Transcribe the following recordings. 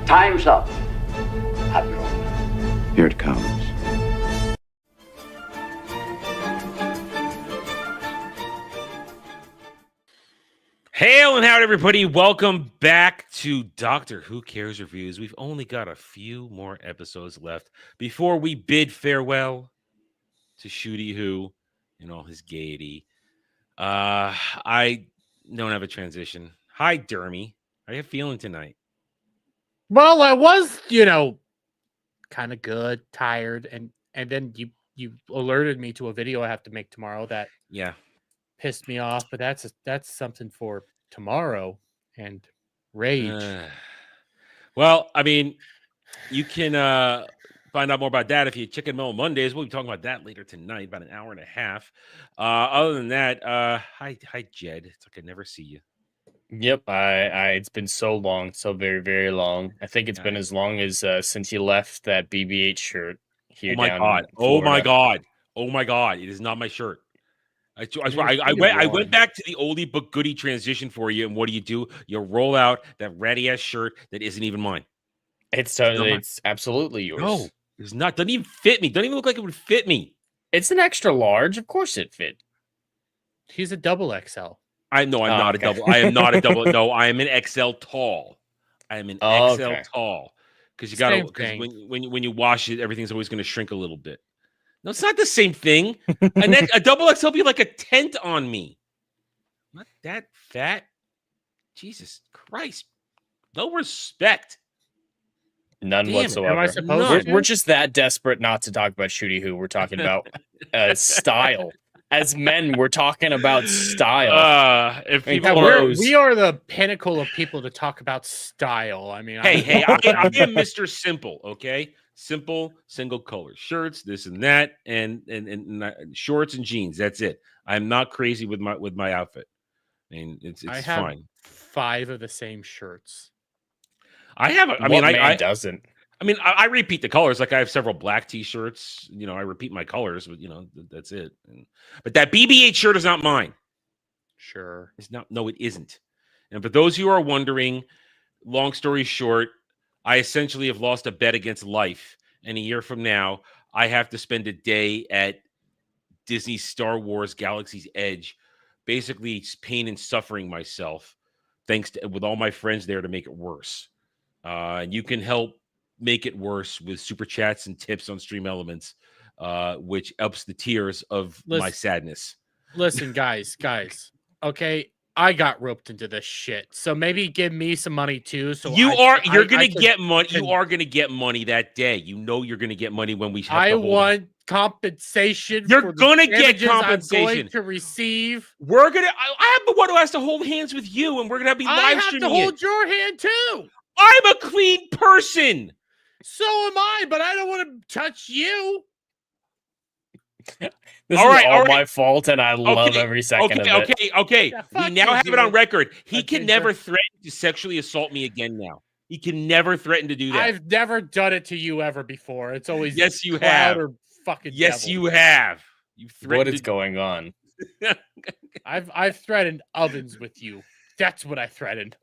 Time's up. Admiral. Here it comes. Hail and howdy, everybody. Welcome back to Doctor Who Cares Reviews. We've only got a few more episodes left before we bid farewell to Shooty Who and all his gaiety. I don't have a transition. Hi, Dermy. How are you feeling tonight? Well, I was, kind of good, tired, and then you alerted me to a video I have to make tomorrow that pissed me off, but that's something for tomorrow and rage. Well, I mean, you can find out more about that if you check in Mellow Mondays. We'll be talking about that later tonight, about an hour and a half. Other than that, hi Jed. It's like I never see you. Yep, it's been so long, so very, very long. I think it's been as long as since you left that BB-8 shirt here. Oh my god! Oh my god! Oh my god! It is not my shirt. I went back to the oldie but goodie transition for you, and what do? You roll out that ratty ass shirt that isn't even mine. It's absolutely yours. No, it's not. Doesn't even fit me. Doesn't even look like it would fit me. It's an extra large. Of course it fit. He's a double XL. I'm not a double. I am not a double. No, I am an XL tall. I am an XL tall because you gotta. Because when you wash it, everything's always going to shrink a little bit. No, it's not the same thing. A double XL be like a tent on me. I'm not that fat. Jesus Christ. No respect. None whatsoever. We're just that desperate not to talk about Shooty Who. We're talking about style. As men, we're talking about style. We are the pinnacle of people to talk about style. I mean, hey, I am Mr. Simple, okay? Simple, single color shirts, this and that, and shorts and jeans. That's it. I'm not crazy with my outfit. I mean, it's fine. 5 of the same shirts. I have. I doesn't. I mean, I repeat the colors. Like I have several black T-shirts. I repeat my colors, but that's it. But that BB-8 shirt is not mine. Sure, it's not. No, it isn't. And for those who are wondering, long story short, I essentially have lost a bet against life. And a year from now, I have to spend a day at Disney's Star Wars Galaxy's Edge, basically pain and suffering myself, with all my friends there to make it worse. And you can help make it worse with super chats and tips on Stream Elements, which ups the tiers of my sadness. Listen, guys, okay, I got roped into this shit, so maybe give me some money too. So you're gonna get money. You are gonna get money that day. You're gonna get money when we. Want compensation. You're gonna get compensation. I'm going to receive. We're gonna. I am the one who has to hold hands with you, and we're gonna be live streaming. I have to hold your hand too. I'm a clean person. So am I, but I don't want to touch you. This is all my fault, and I love every second of it. Okay. Yeah, we now have it on record. He can never threaten to sexually assault me again now. He can never threaten to do that. I've never done it to you ever before. It's always yes, you have. Or fucking yes, devil. You have. You threatened. What is going on? I've threatened ovens with you. That's what I threatened.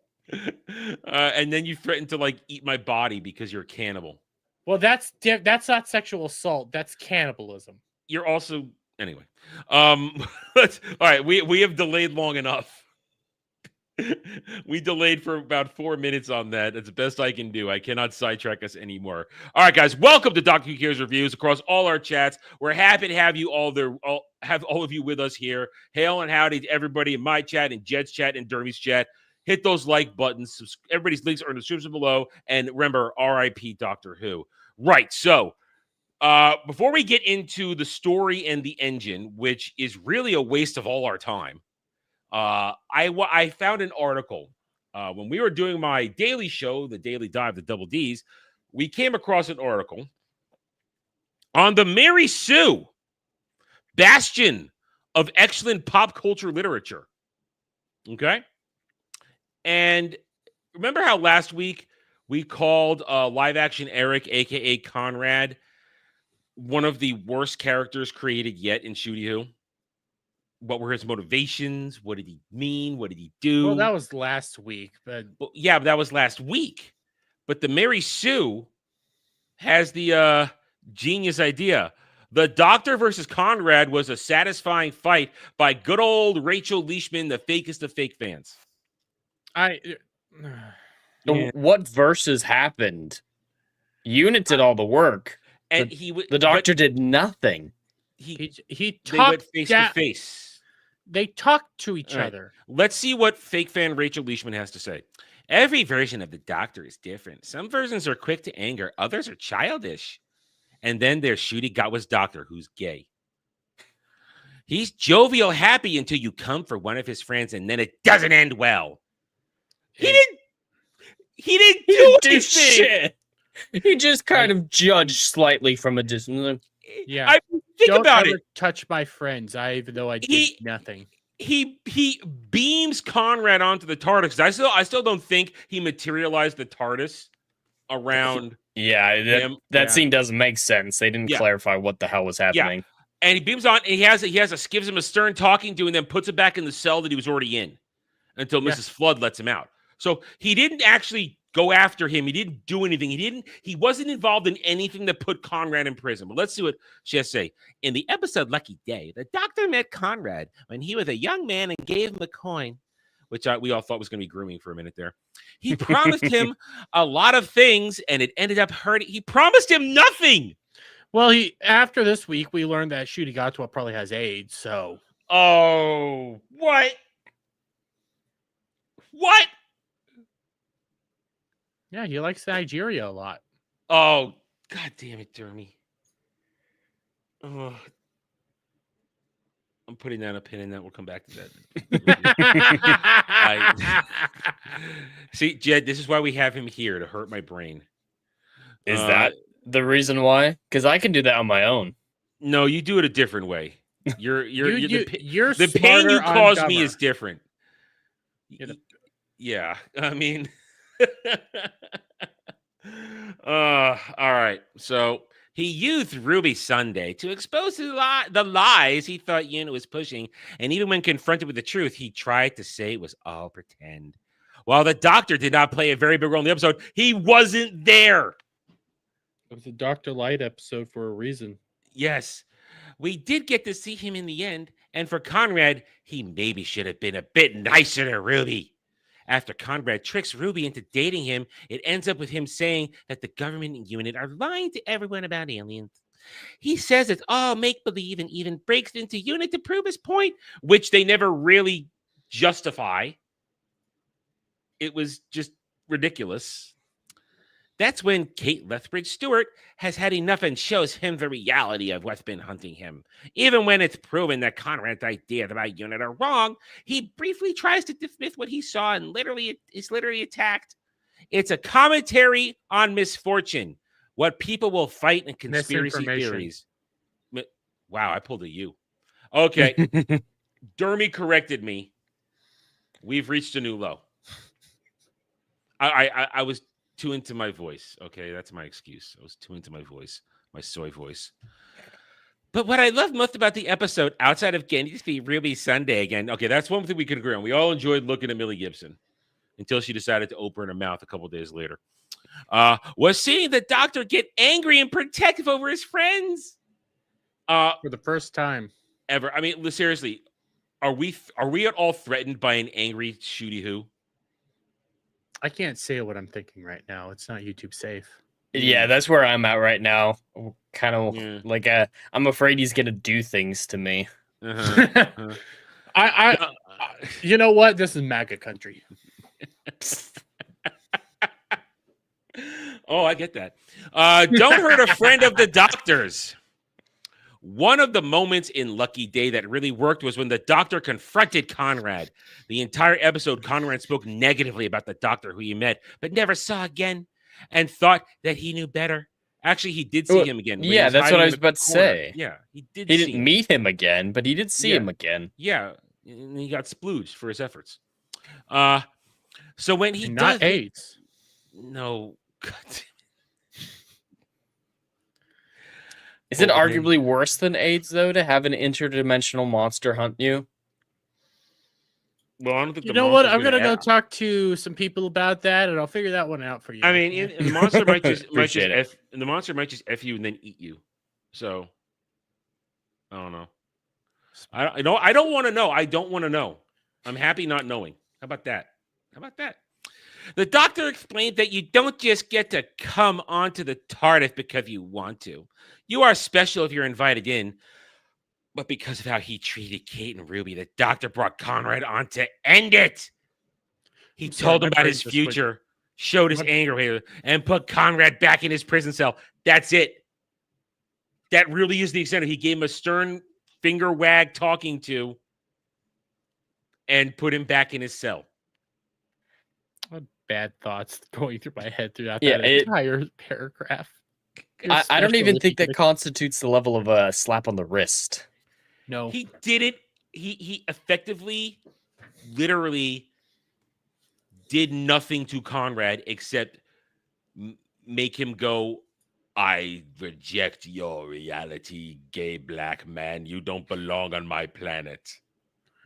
And then you threatened to eat my body because you're a cannibal. Well, that's not sexual assault. That's cannibalism. You're also anyway. All right. We have delayed long enough. We delayed for about 4 minutes on that. That's the best I can do. I cannot sidetrack us anymore. All right, guys. Welcome to Doctor Who Cares Reviews across all our chats. We're happy to have you have all of you with us here. Hail and howdy to everybody in my chat, and Jed's chat, and Dermy's chat. Hit those like buttons. Everybody's links are in the description below. And remember, RIP Doctor Who. Right. So before we get into the story and the engine, which is really a waste of all our time, I found an article. When we were doing my daily show, the Daily Dive, the Double Ds, we came across an article on the Mary Sue, bastion of excellent pop culture literature. Okay? And remember how last week we called live action Eric, a.k.a. Conrad, one of the worst characters created yet in Shooty Who? What were his motivations? What did he mean? What did he do? Well, that was last week. But that was last week. But the Mary Sue has the genius idea. The Doctor versus Conrad was a satisfying fight by good old Rachel Leishman, the fakest of fake fans. What verses happened? Unit did all the work, and the Doctor did nothing. He talked. They went face to face. They talked to each other. Let's see what fake fan Rachel Leishman has to say. Every version of the Doctor is different. Some versions are quick to anger, others are childish. And then there's Shooty Gatwa's Doctor, who's gay. He's jovial, happy until you come for one of his friends, and then it doesn't end well. He didn't do anything. Shit. He just kind of judged slightly from a distance. Yeah. I mean, think about it. Touch my friends, even though I did nothing. He beams Conrad onto the TARDIS. I still don't think he materialized the TARDIS around. Yeah, that scene doesn't make sense. They didn't clarify what the hell was happening. Yeah. And he beams on, and gives him a stern talking to, and then puts it back in the cell that he was already in until Mrs. Flood lets him out. So he didn't actually go after him. He didn't do anything. He wasn't involved in anything that put Conrad in prison. But let's see what she has to say. In the episode Lucky Day, the Doctor met Conrad when he was a young man and gave him a coin, which we all thought was going to be grooming for a minute there. He promised him a lot of things, and it ended up hurting. He promised him nothing. Well, after this week, we learned that Shooty Gatwa probably has AIDS, so. Oh, what? What? Yeah, he likes Nigeria a lot. Oh, God damn it, Jeremy. Oh. I'm putting down a pin in that. We'll come back to that. See, Jed, this is why we have him here, to hurt my brain. Is that the reason why? Because I can do that on my own. No, you do it a different way. You're the pain you caused me is different. Yeah, I mean... all right. So he used Ruby Sunday to expose the lies he thought Unit was pushing, and even when confronted with the truth, he tried to say it was all pretend. While the Doctor did not play a very big role in the episode, he wasn't there. It was a Dr. Light episode for a reason. Yes. We did get to see him in the end, and for Conrad, he maybe should have been a bit nicer to Ruby. After Conrad tricks Ruby into dating him, it ends up with him saying that the government and Unit are lying to everyone about aliens. He says it's all make-believe and even breaks into Unit to prove his point, which they never really justify. It was just ridiculous. That's when Kate Lethbridge Stewart has had enough and shows him the reality of what's been hunting him. Even when it's proven that Conrad's ideas about Unit are wrong, he briefly tries to dismiss what he saw and is literally attacked. It's a commentary on misfortune, what people will fight in conspiracy theories. Wow, I pulled a U. Okay. Dermy corrected me. We've reached a new low. I was too into my voice. Okay, that's my excuse. I was too into my voice, my soy voice. But what I love most about the episode, outside of getting to see Ruby Sunday again, okay, that's one thing we could agree on. We all enjoyed looking at Millie Gibson until she decided to open her mouth a couple days later. Was seeing the Doctor get angry and protective over his friends. For the first time ever. I mean, seriously, are we at all threatened by an angry Shooty Who? I can't say what I'm thinking right now. It's not YouTube safe. Yeah, that's where I'm at right now. Kind of like I'm afraid he's gonna do things to me. You know what? This is MAGA country. Oh, I get that. Don't hurt a friend of the Doctor's. One of the moments in Lucky Day that really worked was when the Doctor confronted Conrad. The entire episode, Conrad spoke negatively about the Doctor who he met, but never saw again, and thought that he knew better. Actually, he did see him again. Yeah, that's what I was about to say. Yeah, he did. He didn't meet him again, but he did see him again. Yeah, and he got splooged for his efforts. So when he not AIDS. No. God. Is it arguably worse than AIDS, though, to have an interdimensional monster hunt you? Well, I don't think you know what? I'm gonna go talk to some people about that, and I'll figure that one out for you. I mean, and the monster might just F you and then eat you. So I don't know. I don't want to know. I don't want to know. I'm happy not knowing. How about that? The doctor explained that you don't just get to come onto the TARDIS because you want to. You are special if you're invited in. But because of how he treated Kate and Ruby, the doctor brought Conrad on to end it. He told him about his future, showed his anger with her, and put Conrad back in his prison cell. That's it. That really is the extent of it. He gave him a stern finger wag talking to and put him back in his cell. What bad thoughts going through my head throughout that entire paragraph. I don't even think that constitutes the level of a slap on the wrist. No. He did it. He effectively, literally did nothing to Conrad except make him go, I reject your reality, gay black man. You don't belong on my planet.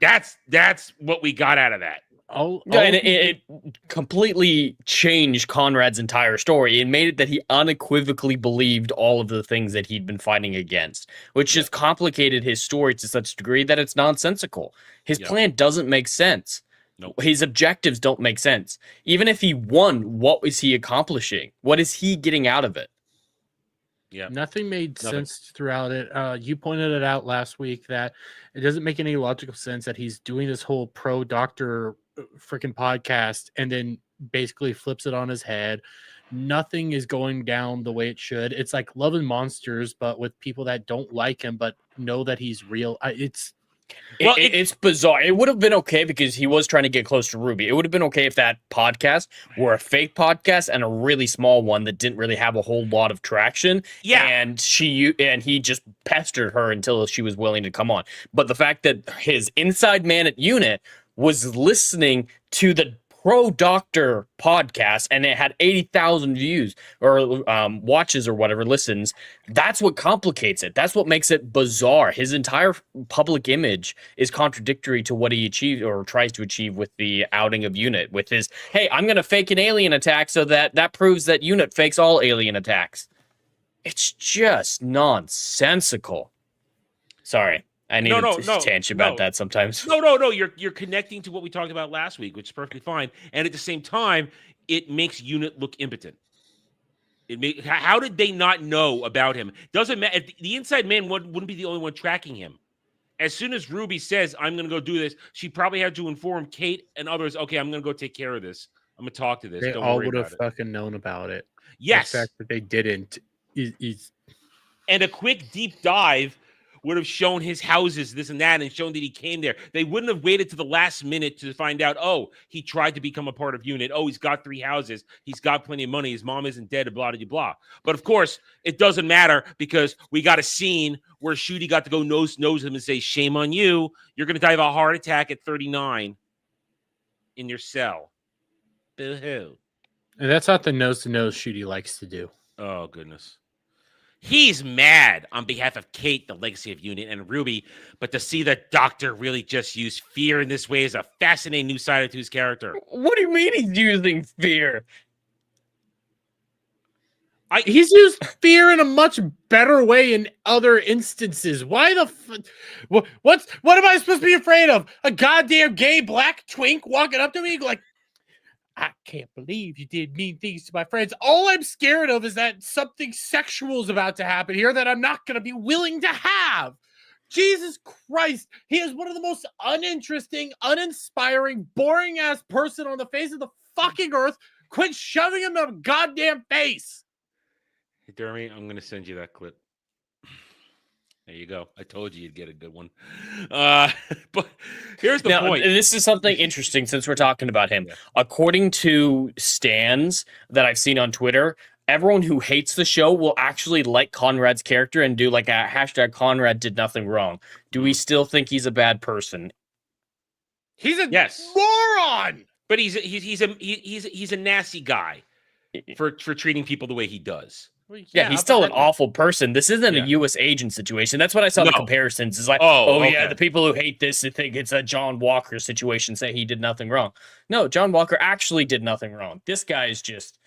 That's what we got out of that. And it completely changed Conrad's entire story. It made it that he unequivocally believed all of the things that he'd been fighting against, which just complicated his story to such a degree that it's nonsensical. His plan doesn't make sense. Nope. His objectives don't make sense. Even if he won, what is he accomplishing? What is he getting out of it? Yeah. Nothing made sense throughout it. You pointed it out last week that it doesn't make any logical sense that he's doing this whole pro doctor freaking podcast and then basically flips it on his head. Nothing is going down the way it should. It's like Love and Monsters, but with people that don't like him but know that he's real. It's bizarre. It would have been okay because he was trying to get close to Ruby. It would have been okay if that podcast were a fake podcast and a really small one that didn't really have a whole lot of traction. Yeah. And he just pestered her until she was willing to come on. But the fact that his inside man at Unit was listening to the Pro Doctor podcast and it had 80,000 views or watches or whatever, listens, that's what complicates it. That's what makes it bizarre. His entire public image is contradictory to what he achieved or tries to achieve with the outing of Unit, with his, hey, I'm going to fake an alien attack so that proves that Unit fakes all alien attacks. It's just nonsensical. Sorry. I need to tangent about that sometimes. No. You're connecting to what we talked about last week, which is perfectly fine. And at the same time, it makes Unit look impotent. How did they not know about him? Doesn't matter. The inside man wouldn't be the only one tracking him. As soon as Ruby says, I'm going to go do this, she probably had to inform Kate and others, okay, I'm going to go take care of this. I'm going to talk to this. They all would have fucking known about it. Yes. The fact that they didn't is... And a quick deep dive would have shown his houses, this and that, and shown that he came there. They wouldn't have waited to the last minute to find out, oh, he tried to become a part of Unit. Oh, he's got 3 houses. He's got plenty of money. His mom isn't dead, blah, blah, blah. But, of course, it doesn't matter because we got a scene where Shooty got to go nose him and say, shame on you. You're going to die of a heart attack at 39 in your cell. Boo-hoo. And that's not the nose-to-nose Shooty likes to do. Oh, goodness. He's mad on behalf of Kate, the legacy of Unit, and Ruby, but to see the Doctor really just use fear in this way is a fascinating new side to his character. What do you mean he's using fear? He's used fear in a much better way in other instances. Why the what am I supposed to be afraid of? A goddamn gay black twink walking up to me like, I can't believe you did mean things to my friends. All I'm scared of is that something sexual is about to happen here that I'm not going to be willing to have. Jesus Christ. He is one of the most uninteresting, uninspiring, boring-ass person on the face of the fucking earth. Quit shoving him in the goddamn face. Hey, Jeremy, I'm going to send you that clip. There you go. I told you you'd get a good one. But here's the point. This is something interesting since we're talking about him. Yeah. According to stans that I've seen on Twitter, everyone who hates the show will actually like Conrad's character and do like a hashtag Conrad did nothing wrong. Do we still think he's a bad person? He's a moron. But he's a nasty guy for treating people the way he does. Well, Yeah, he's but still an awful person. This isn't a Yeah. U.S. agent situation. That's what I saw the No. comparisons. It's like, Oh, yeah, okay. the people who hate this think it's a John Walker situation, say he did nothing wrong. No, John Walker actually did nothing wrong. This guy is just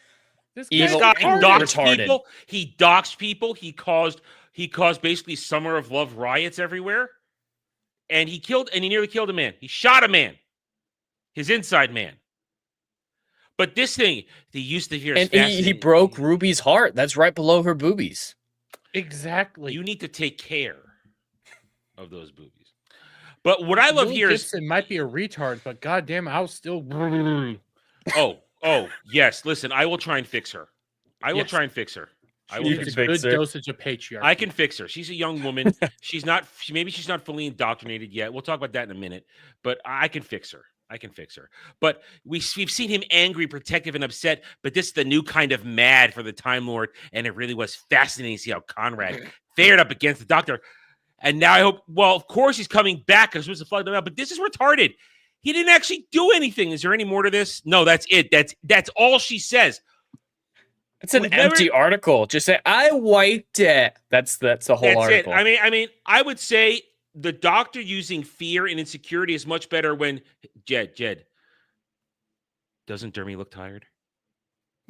This evil guy and doxed retarded. people. He doxed people. He caused basically Summer of Love riots everywhere. And he nearly killed a man. He shot a man. His inside man. But this thing, he used to hear, and he broke Ruby's heart. That's right below her boobies. Exactly. You need to take care of those boobies. But what I love Mel here Gibson might be a retard, but goddamn, I'll still. Oh, yes. Listen, I will try and fix her. I will try and fix her. I will She needs a good dosage of patriarchy. I can fix her. She's a young woman. Maybe she's not fully indoctrinated yet. We'll talk about that in a minute. But I can fix her. But we've seen him angry, protective, and upset. But this is the new kind of mad for the Time Lord. And it really was fascinating to see how Conrad fared up against the Doctor. And now I hope, well, of course he's coming back because we're supposed to flood them out. But this is retarded. He didn't actually do anything. Is there any more to this? No, that's it. That's all she says. It's an empty article. Just say, I wiped it. That's the whole article. It. I mean, I would say the Doctor using fear and insecurity is much better when Jed. Doesn't Dermy look tired?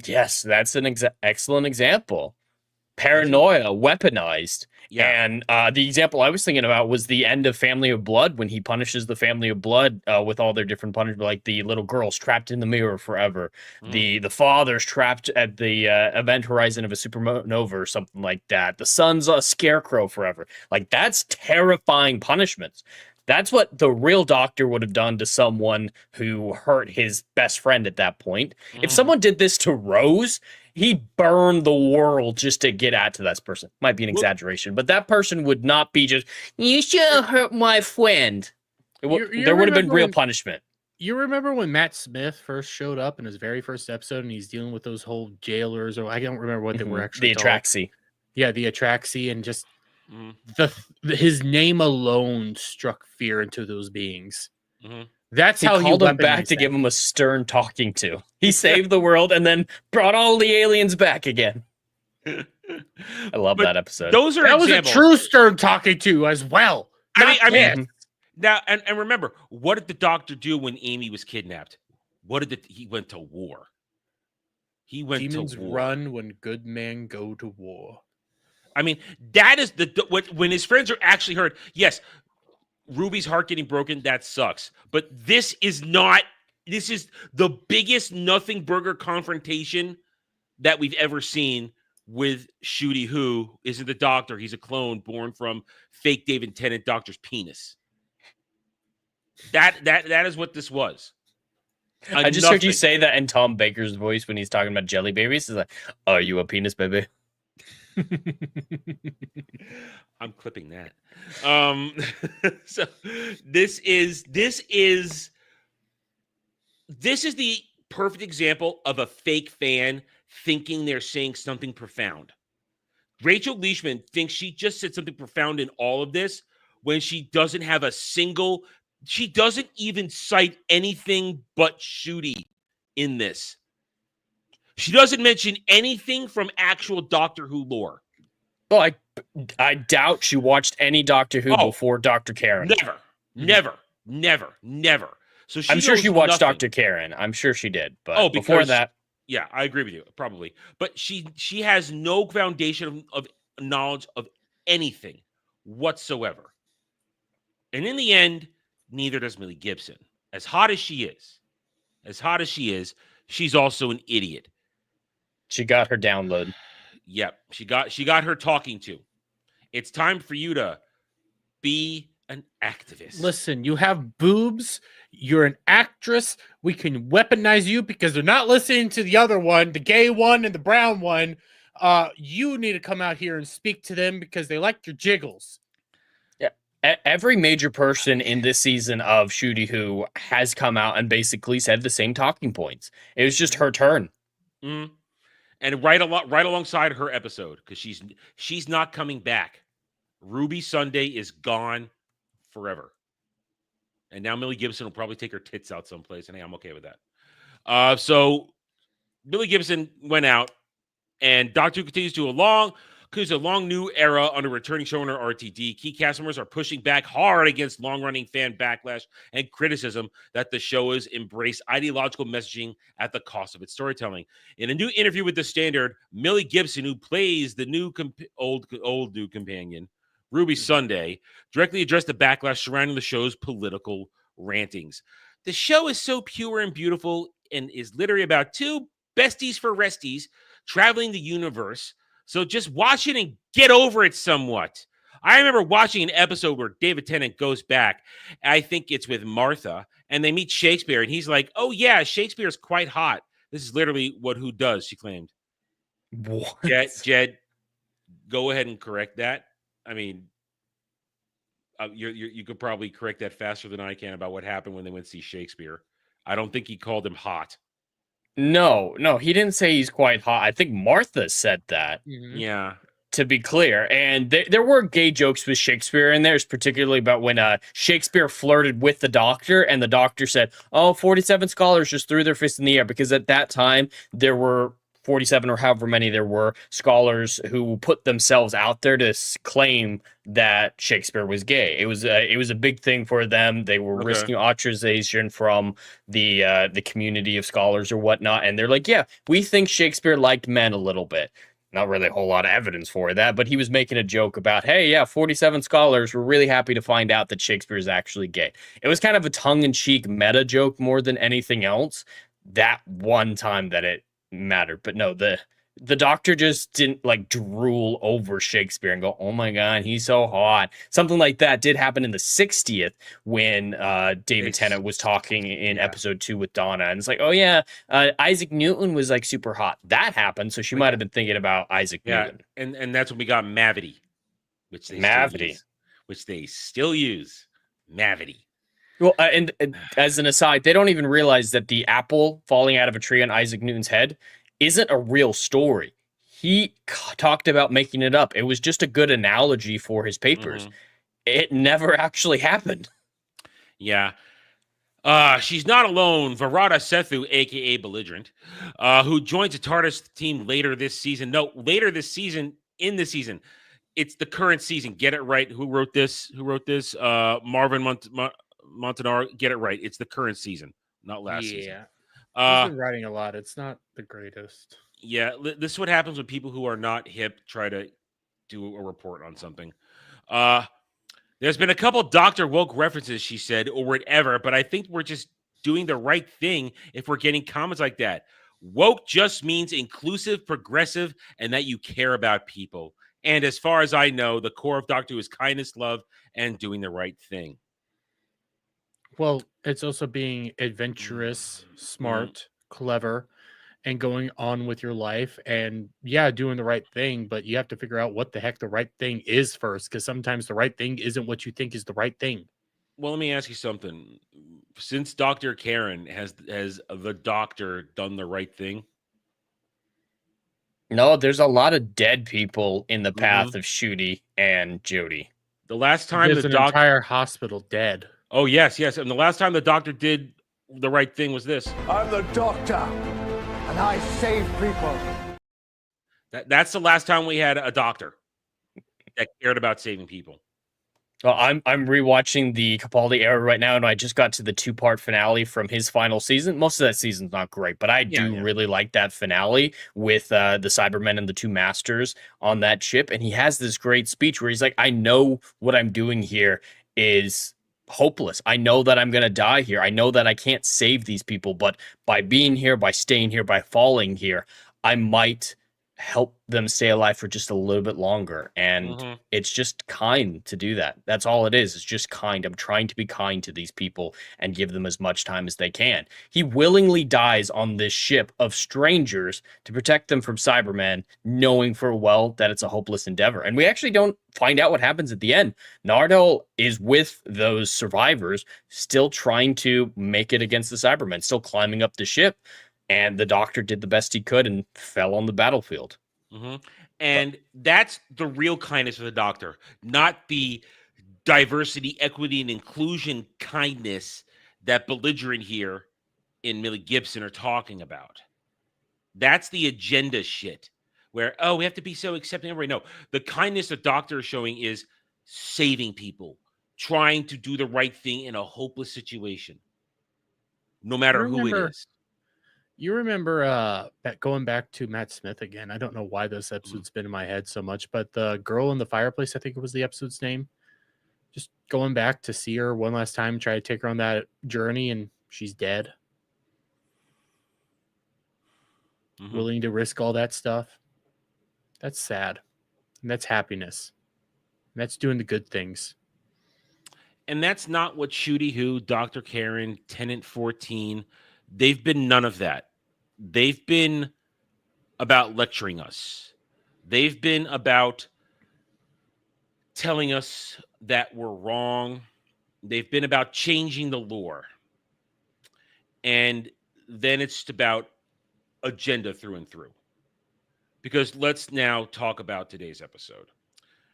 Yes, that's an excellent example. Paranoia weaponized. Yeah. And the example I was thinking about was the end of Family of Blood, when he punishes the Family of Blood with all their different punishments, like the little girl's trapped in the mirror forever, the father's trapped at the event horizon of a supernova or something like that, the son's a scarecrow forever. Like, that's terrifying punishments. That's what the real Doctor would have done to someone who hurt his best friend at that point. If someone did this to Rose, he'd burn the world just to get at to that person. Might be an exaggeration, but that person would not be just, you should hurt my friend. There would have been real punishment. You remember when Matt Smith first showed up in his very first episode and he's dealing with those whole jailers, or I don't remember what they were actually called. Atraxi. Yeah, the Atraxi, and just his name alone struck fear into those beings. That's how he called him back to give him a stern talking to. He saved the world and then brought all the aliens back again. I love that episode. That was a true stern talking to as well. I mean, now and remember, what did the Doctor do when Amy was kidnapped? He went to war. Demons run when good men go to war. I mean, that is when his friends are actually hurt. Yes, Ruby's heart getting broken, that sucks. But this is the biggest nothing burger confrontation that we've ever seen with Shooty, who isn't the Doctor. He's a clone born from fake David Tennant Doctor's penis. That is what this was. I just heard you say that in Tom Baker's voice when he's talking about jelly babies. He's like, "Are you a penis baby?" I'm clipping that. So this is the perfect example of a fake fan thinking they're saying something profound. Rachel Leishman thinks she just said something profound in all of this when she doesn't even cite anything but Shooty in this. She doesn't mention anything from actual Doctor Who lore. Well, I doubt she watched any Doctor Who before Dr. Karen. Never. So I'm sure she watched Dr. Karen. I'm sure she did. But before that, yeah, I agree with you, probably. But she has no foundation of knowledge of anything whatsoever. And in the end, neither does Millie Gibson. As hot as she is, she's also an idiot. She got her download. Yep, she got her talking to. It's time for you to be an activist. Listen, you have boobs. You're an actress. We can weaponize you because they're not listening to the other one, the gay one and the brown one. You need to come out here and speak to them because they like your jiggles. Yeah, every major person in this season of Shooty Who has come out and basically said the same talking points. It was just her turn. And right alongside her episode, because she's not coming back. Ruby Sunday is gone forever. And now Millie Gibson will probably take her tits out someplace, and hey, I'm okay with that. So Millie Gibson went out. And Doctor Who continues to a long new era under returning showrunner RTD. Key cast members are pushing back hard against long-running fan backlash and criticism that the show has embraced ideological messaging at the cost of its storytelling. In a new interview with The Standard, Millie Gibson, who plays the new old new companion, Ruby Sunday, directly addressed the backlash surrounding the show's political rantings. The show is so pure and beautiful and is literally about two besties for resties traveling the universe. So just watch it and get over it somewhat. I remember watching an episode where David Tennant goes back. I think it's with Martha, and they meet Shakespeare, and he's like, "Oh yeah, Shakespeare's quite hot." This is literally what Who does, she claimed. What? Jed, go ahead and correct that. I mean, you could probably correct that faster than I can about what happened when they went to see Shakespeare. I don't think he called him hot. No, he didn't say he's quite hot. I think Martha said that. Mm-hmm. Yeah. To be clear, and there were gay jokes with Shakespeare in there, particularly about when Shakespeare flirted with the doctor, and the doctor said, "Oh, 47 scholars just threw their fist in the air," because at that time there were 47 or however many there were scholars who put themselves out there to claim that Shakespeare was gay. It was a big thing for them. They were risking ostracization from the community of scholars or whatnot, and they're like, "Yeah, we think Shakespeare liked men a little bit." Not really a whole lot of evidence for that, but he was making a joke about, hey, yeah, 47 scholars were really happy to find out that Shakespeare is actually gay. It was kind of a tongue-in-cheek meta joke more than anything else. That one time that it mattered. But no, the doctor just didn't like drool over Shakespeare and go, "Oh my God, he's so hot." Something like that did happen in the 60th when David Tennant was talking in episode 2 with Donna. And it's like, "Oh yeah, Isaac Newton was like super hot." That happened. So she might have been thinking about Isaac Newton. And that's when we got Mavity, which they still use. Mavity. Well, and as an aside, they don't even realize that the apple falling out of a tree on Isaac Newton's head isn't a real story. He talked about making it up. It was just a good analogy for his papers. Mm-hmm. It never actually happened. Yeah. She's not alone. Varada Sethu, a.k.a. Belligerent, who joins the TARDIS team later this season. No, later this season, in the season. It's the current season. Get it right. Who wrote this? Marvin Montanar. Get it right. It's the current season, not last season. He's been writing a lot. It's not the greatest. Yeah, this is what happens when people who are not hip try to do a report on something. There's been a couple Dr. Woke references, she said, or whatever, but I think we're just doing the right thing if we're getting comments like that. Woke just means inclusive, progressive, and that you care about people. And as far as I know, the core of Doctor Who is kindness, love, and doing the right thing. Well, it's also being adventurous, smart, clever, and going on with your life and, doing the right thing. But you have to figure out what the heck the right thing is first, because sometimes the right thing isn't what you think is the right thing. Well, let me ask you something. Since Dr. Karen, has the doctor done the right thing? No, there's a lot of dead people in the path of Shooty and Jody. The last time there's an entire hospital dead. Oh, yes. And the last time the doctor did the right thing was this. I'm the doctor, and I save people. That's the last time we had a doctor that cared about saving people. Well, I'm rewatching the Capaldi era right now, and I just got to the 2-part finale from his final season. Most of that season's not great, but I do really like that finale with the Cybermen and the 2 Masters on that ship. And he has this great speech where he's like, "I know what I'm doing here is hopeless. I know that I'm going to die here. I know that I can't save these people, but by being here, by staying here, by falling here, I might help them stay alive for just a little bit longer." And it's just kind to do that. That's all it is. It's just kind. I'm trying to be kind to these people and give them as much time as they can. He willingly dies on this ship of strangers to protect them from Cybermen, knowing full well that it's a hopeless endeavor. And we actually don't find out what happens at the end. Nardole is with those survivors, still trying to make it against the Cybermen, still climbing up the ship. And the doctor did the best he could and fell on the battlefield. And that's the real kindness of the doctor, not the diversity, equity, and inclusion kindness that Belligerent here in Millie Gibson are talking about. That's the agenda shit. where we have to be so accepting of everybody. No, the kindness the Doctor is showing is saving people, trying to do the right thing in a hopeless situation, no matter who it is. You remember going back to Matt Smith again? I don't know why this episode's been in my head so much, but the girl in the fireplace, I think it was the episode's name. Just going back to see her one last time, try to take her on that journey, and she's dead. Willing to risk all that stuff. That's sad. And that's happiness. And that's doing the good things. And that's not what Shooty Who, Dr. Karen, Tenant 14, they've been none of that. They've been about lecturing us. They've been about telling us that we're wrong. They've been about changing the lore. And then it's about agenda through and through. Because let's now talk about today's episode.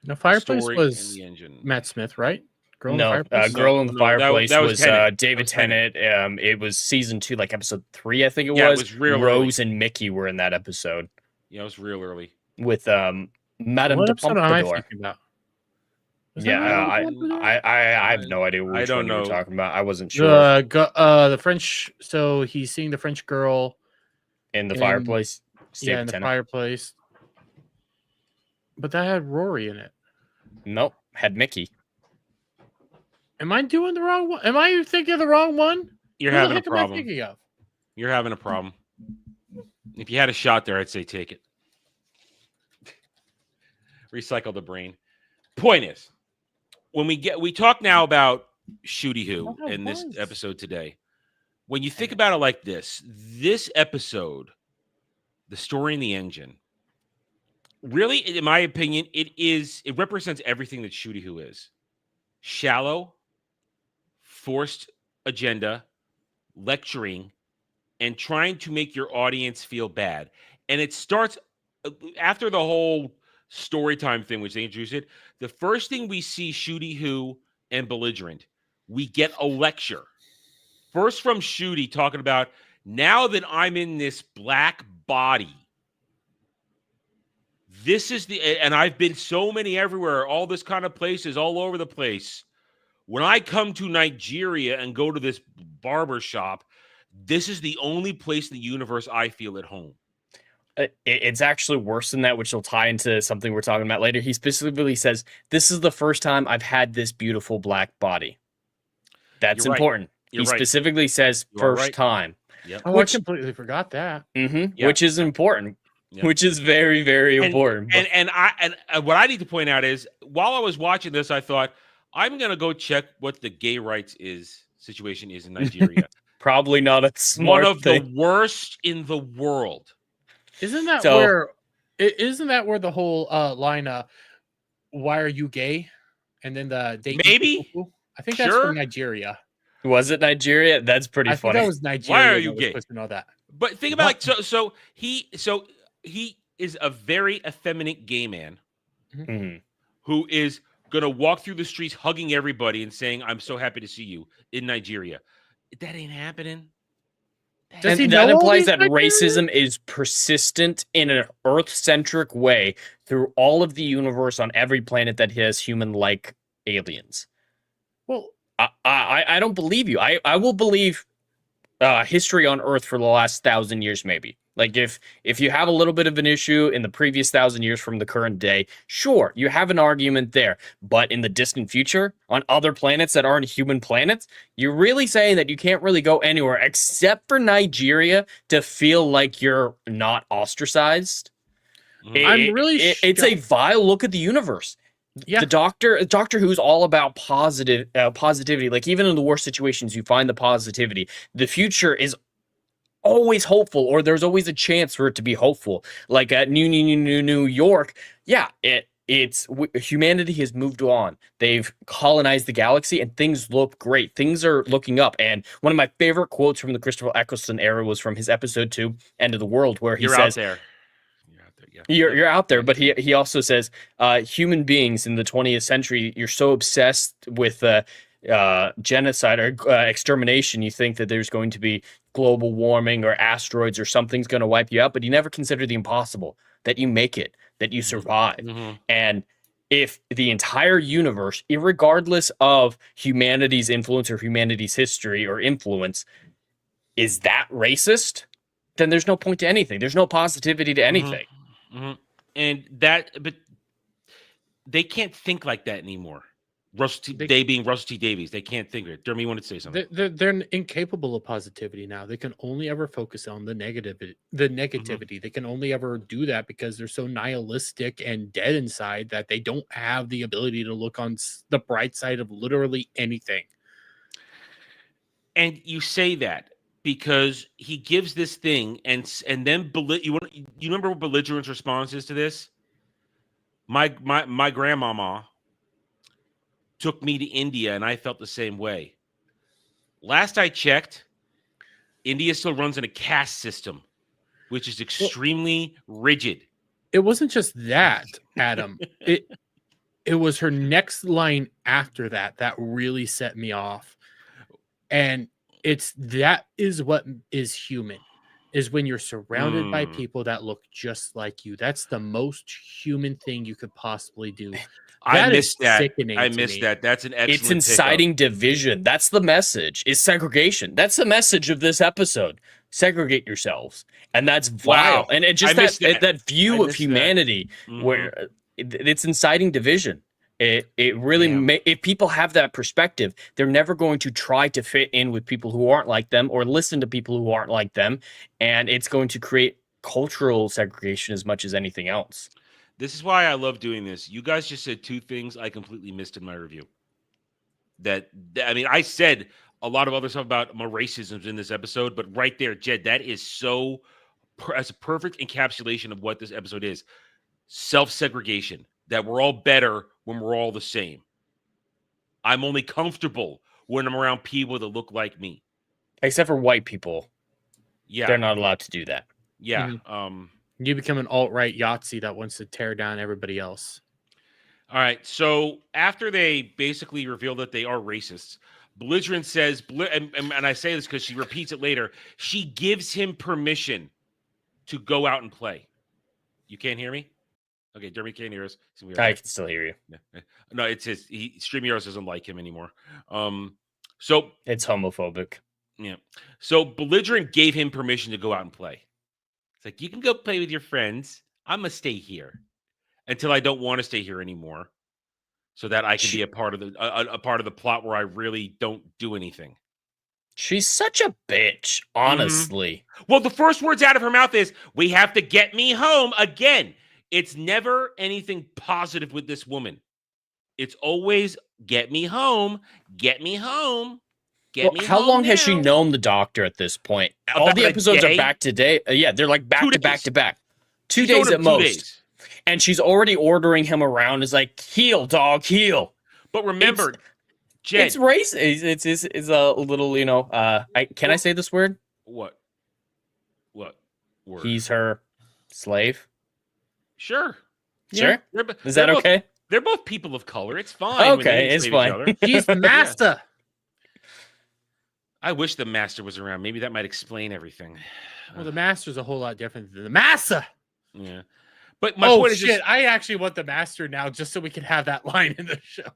The fireplace was Matt Smith, right? Girl in the Fireplace was David Tennant. It was season 2, like episode 3, I think it was. It was real Rose and Mickey were in that episode. Yeah, it was real early. With Madame de Pompadour. Yeah, I have no idea which one you were talking about. I wasn't sure. The French. So he's seeing the French girl in the fireplace. Yeah, in the fireplace. But that had Rory in it. Nope, had Mickey. Am I doing the wrong one? Am I thinking of the wrong one? You're having a problem. You're having a problem. If you had a shot there, I'd say take it. Recycle the brain. Point is, when we talk now about Shooty Who in this episode today, when you think about it like this episode, the story in the engine, really, in my opinion, it represents everything that Shooty Who is. Shallow, forced agenda, lecturing, and trying to make your audience feel bad. And it starts after the whole story time thing, which they introduced it. The first thing we see Shooty Who and Belligerent, we get a lecture. First from Shooty talking about, now that I'm in this black body, this is and I've been so many everywhere, all this kind of places, all over the place. When I come to Nigeria and go to this barber shop, this is the only place in the universe I feel at home. It's actually worse than that, which will tie into something we're talking about later. He specifically says, this is the first time I've had this beautiful black body. That's important. He specifically says first time. Yep. Oh, I completely forgot that. Which is important. Which is very, very important. And what I need to point out is, while I was watching this, I thought, I'm going to go check what the gay rights situation is in Nigeria. Probably not a smart One of the worst in the world. Isn't that where the whole line, why are you gay? And then the maybe? I think that's from Nigeria. Was it Nigeria? That's pretty funny. I think that was Nigeria. Why are you gay? Know that. But think about so he is a very effeminate gay man who is gonna walk through the streets hugging everybody and saying, I'm so happy to see you in Nigeria. That ain't happening. That implies that racism is persistent in an Earth-centric way through all of the universe on every planet that has human-like aliens. Well, I don't believe you. I will believe history on Earth for the last 1,000 years, maybe. Like if you have a little bit of an issue in the previous 1,000 years from the current day, sure, you have an argument there. But in the distant future, on other planets that aren't human planets, you're really saying that you can't really go anywhere except for Nigeria to feel like you're not ostracized. It's a vile look at the universe. Yeah. The Doctor Who's all about positivity. Like even in the worst situations, you find the positivity. The future is always hopeful, or there's always a chance for it to be hopeful. Like at New York, yeah, it's humanity has moved on. They've colonized the galaxy, and things look great. Things are looking up. And one of my favorite quotes from the Christopher Eccleston era was from his episode 2, End of the World, where he says, You're out there, but he also says, human beings in the 20th century, you're so obsessed with genocide or extermination, you think that there's going to be global warming or asteroids or something's going to wipe you out, but you never consider the impossible, that you make it, that you survive. Mm-hmm. And if the entire universe, irregardless of humanity's influence or humanity's history or influence, is that racist, then there's no point to anything. There's no positivity to anything. Mm-hmm. But they can't think like that anymore. They being Russell T Davies, they can't think of it. Jeremy, you wanted to say something? They're incapable of positivity now. They can only ever focus on the negativity. They can only ever do that because they're so nihilistic and dead inside that they don't have the ability to look on the bright side of literally anything. And you say that because he gives this thing, and then you remember what belligerent's response is to this? My grandmama took me to India, and I felt the same way. Last I checked, India still runs in a caste system, which is extremely rigid. It wasn't just that, Adam. it was her next line after that really set me off. And that is what is human, is when you're surrounded by people that look just like you. That's the most human thing you could possibly do. I missed that. I missed that. That's an excellent. It's inciting division. That's the message. Is segregation. That's the message of this episode. Segregate yourselves, and that's vile. Wow. And it just that view of humanity where it's inciting division. It really if people have that perspective, they're never going to try to fit in with people who aren't like them or listen to people who aren't like them, and it's going to create cultural segregation as much as anything else. This is why I love doing this. You guys just said two things I completely missed in my review. I said a lot of other stuff about my racism in this episode, but right there, Jed, that is as a perfect encapsulation of what this episode is. Self-segregation, that we're all better when we're all the same. I'm only comfortable when I'm around people that look like me. Except for white people. Yeah. They're not allowed to do that. Yeah. Mm-hmm. You become an alt-right Yahtzee that wants to tear down everybody else. All right. So after they basically reveal that they are racists, Belligerent says, and I say this because she repeats it later, she gives him permission to go out and play. You can't hear me? Okay, Jeremy can't hear us. I can still hear you. No, it's his. StreamYard doesn't like him anymore. So it's homophobic. Yeah. So Belligerent gave him permission to go out and play. It's like, you can go play with your friends. I'm gonna stay here until I don't want to stay here anymore, so that I can be a part of the plot where I really don't do anything. She's such a bitch, honestly. Mm-hmm. Well, the first words out of her mouth is, "We have to get me home again." It's never anything positive with this woman. It's always get me home, get me home, get me home. How long now. has she known the doctor at this point? All the episodes are back to day. Yeah, they're like back to back to back. 2 days at most. 2 days. And she's already ordering him around. Is like, heal, dog, heal. But remember, Jed, it's race. It's a little, can I say this word? What word? He's her slave. Sure. Sure. Is that okay? They're both people of color. It's fine. Okay, it's fine. He's the master. I wish the master was around. Maybe that might explain everything. Well, the master's a whole lot different than the master. Yeah. But my point is shit. I actually want the master now just so we can have that line in the show.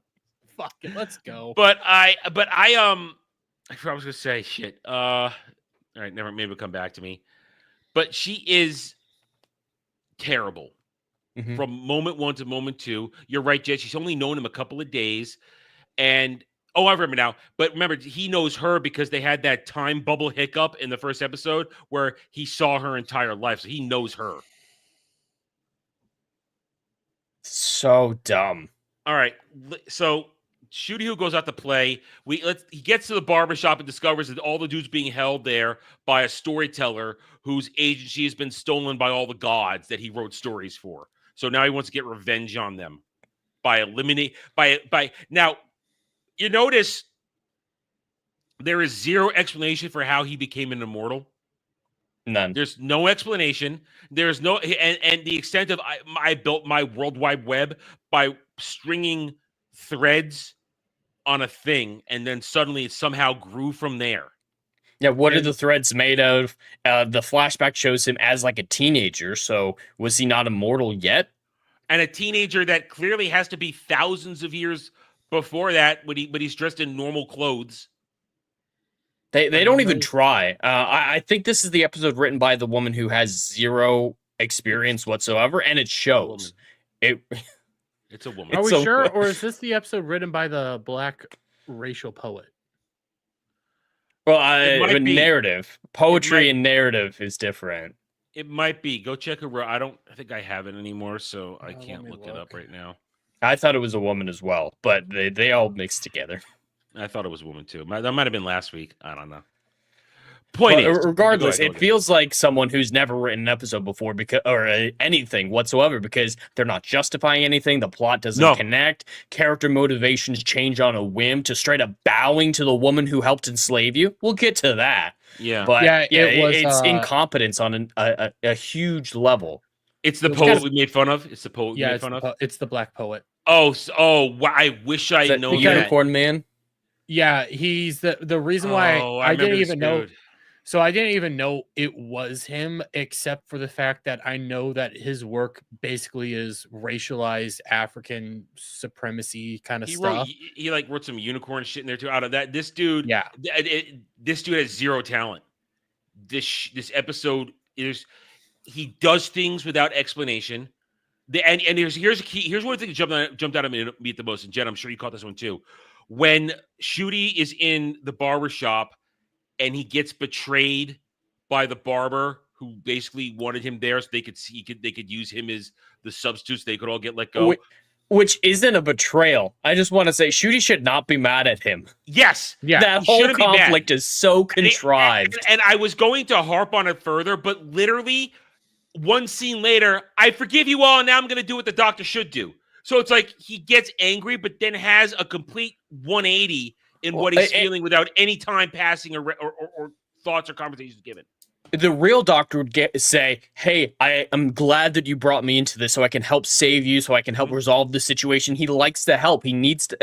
Fuck it. Let's go. But I forgot I was gonna say shit. All right, never. Maybe it'll come back to me. But she is terrible. Mm-hmm. From moment one to moment two. You're right, Jed. She's only known him a couple of days. And, I remember now. But remember, he knows her because they had that time bubble hiccup in the first episode where he saw her entire life. So he knows her. So dumb. All right. So Shooty Who goes out to play. He gets to the barbershop and discovers that all the dudes being held there by a storyteller whose agency has been stolen by all the gods that he wrote stories for. So now he wants to get revenge on them by now. You notice there is zero explanation for how he became an immortal. None. There's no explanation. There's no and the extent of I built my World Wide Web by stringing threads on a thing, and then suddenly it somehow grew from there. Yeah, what are the threads made of? The flashback shows him as like a teenager, so was he not immortal yet? And a teenager that clearly has to be thousands of years before that, but he's dressed in normal clothes. They don't even try. I think this is the episode written by the woman who has zero experience whatsoever, and it shows. It's a woman. Are we sure, or is this the episode written by the black racial poet? Well, narrative, poetry, and narrative is different. It might be. Go check her. I think I have it anymore, so I can't look it up right now. I thought it was a woman as well, but they all mixed together. I thought it was a woman too. That might have been last week. I don't know. Regardless, it feels like someone who's never written an episode before or anything whatsoever, because they're not justifying anything. The plot doesn't connect. Character motivations change on a whim to straight up bowing to the woman who helped enslave you. We'll get to that. Yeah, but it's incompetence on a huge level. It's the poet we made fun of. It's the poet we made fun of. It's the black poet. Oh, I wish I know the Unicorn Man. Yeah, he's the reason why I didn't even know. So I didn't even know it was him, except for the fact that I know that his work basically is racialized African supremacy kind of stuff. He wrote some unicorn shit in there too. Out of that, this dude, this dude has zero talent. This episode he does things without explanation. And here's a key. Here's one thing that jumped out at me the most. And Jen, I'm sure you caught this one too. When Shooty is in the barbershop and he gets betrayed by the barber who basically wanted him there so they could use him as the substitutes. They could all get let go. Which isn't a betrayal. I just want to say Shooty should not be mad at him. Yes. Yeah. That whole conflict is so contrived. And I was going to harp on it further, but literally one scene later, I forgive you all, and now I'm going to do what the doctor should do. So it's like he gets angry, but then has a complete 180 in what he's feeling without any time passing or thoughts or conversations given. The real doctor would say, hey, I am glad that you brought me into this so I can help save you, so I can help resolve the situation. He likes to help. He needs to,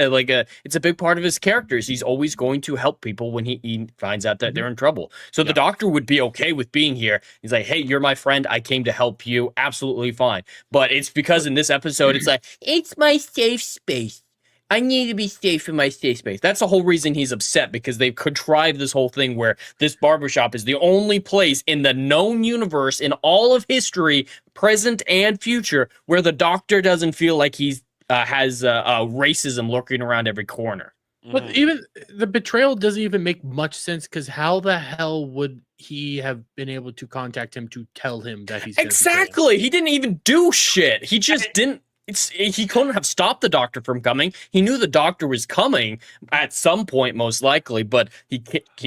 it's a big part of his characters. He's always going to help people when he finds out that they're in trouble. So the doctor would be okay with being here. He's like, hey, you're my friend. I came to help you. Absolutely fine. But it's because in this episode, it's like, it's my safe space. I need to be safe in my safe space. That's the whole reason he's upset, because they've contrived this whole thing where this barbershop is the only place in the known universe in all of history, present and future, where the doctor doesn't feel like he's has racism lurking around every corner. But even the betrayal doesn't even make much sense, because how the hell would he have been able to contact him to tell him that he's exactly? He didn't even do shit. He just didn't. He couldn't have stopped the doctor from coming. He knew the doctor was coming at some point, most likely, but he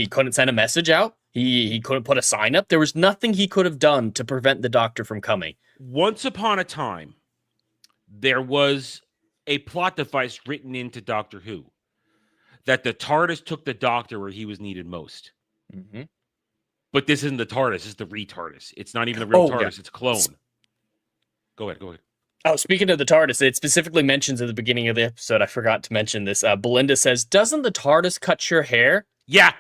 couldn't send a message out. He couldn't put a sign up. There was nothing he could have done to prevent the doctor from coming. Once upon a time, there was a plot device written into Doctor Who that the TARDIS took the doctor where he was needed most. Mm-hmm. But this isn't the TARDIS. It's the retardis. It's not even the real TARDIS. It's a clone. Go ahead. Oh, speaking of the TARDIS, it specifically mentions at the beginning of the episode, I forgot to mention this, Belinda says, doesn't the TARDIS cut your hair? Yeah.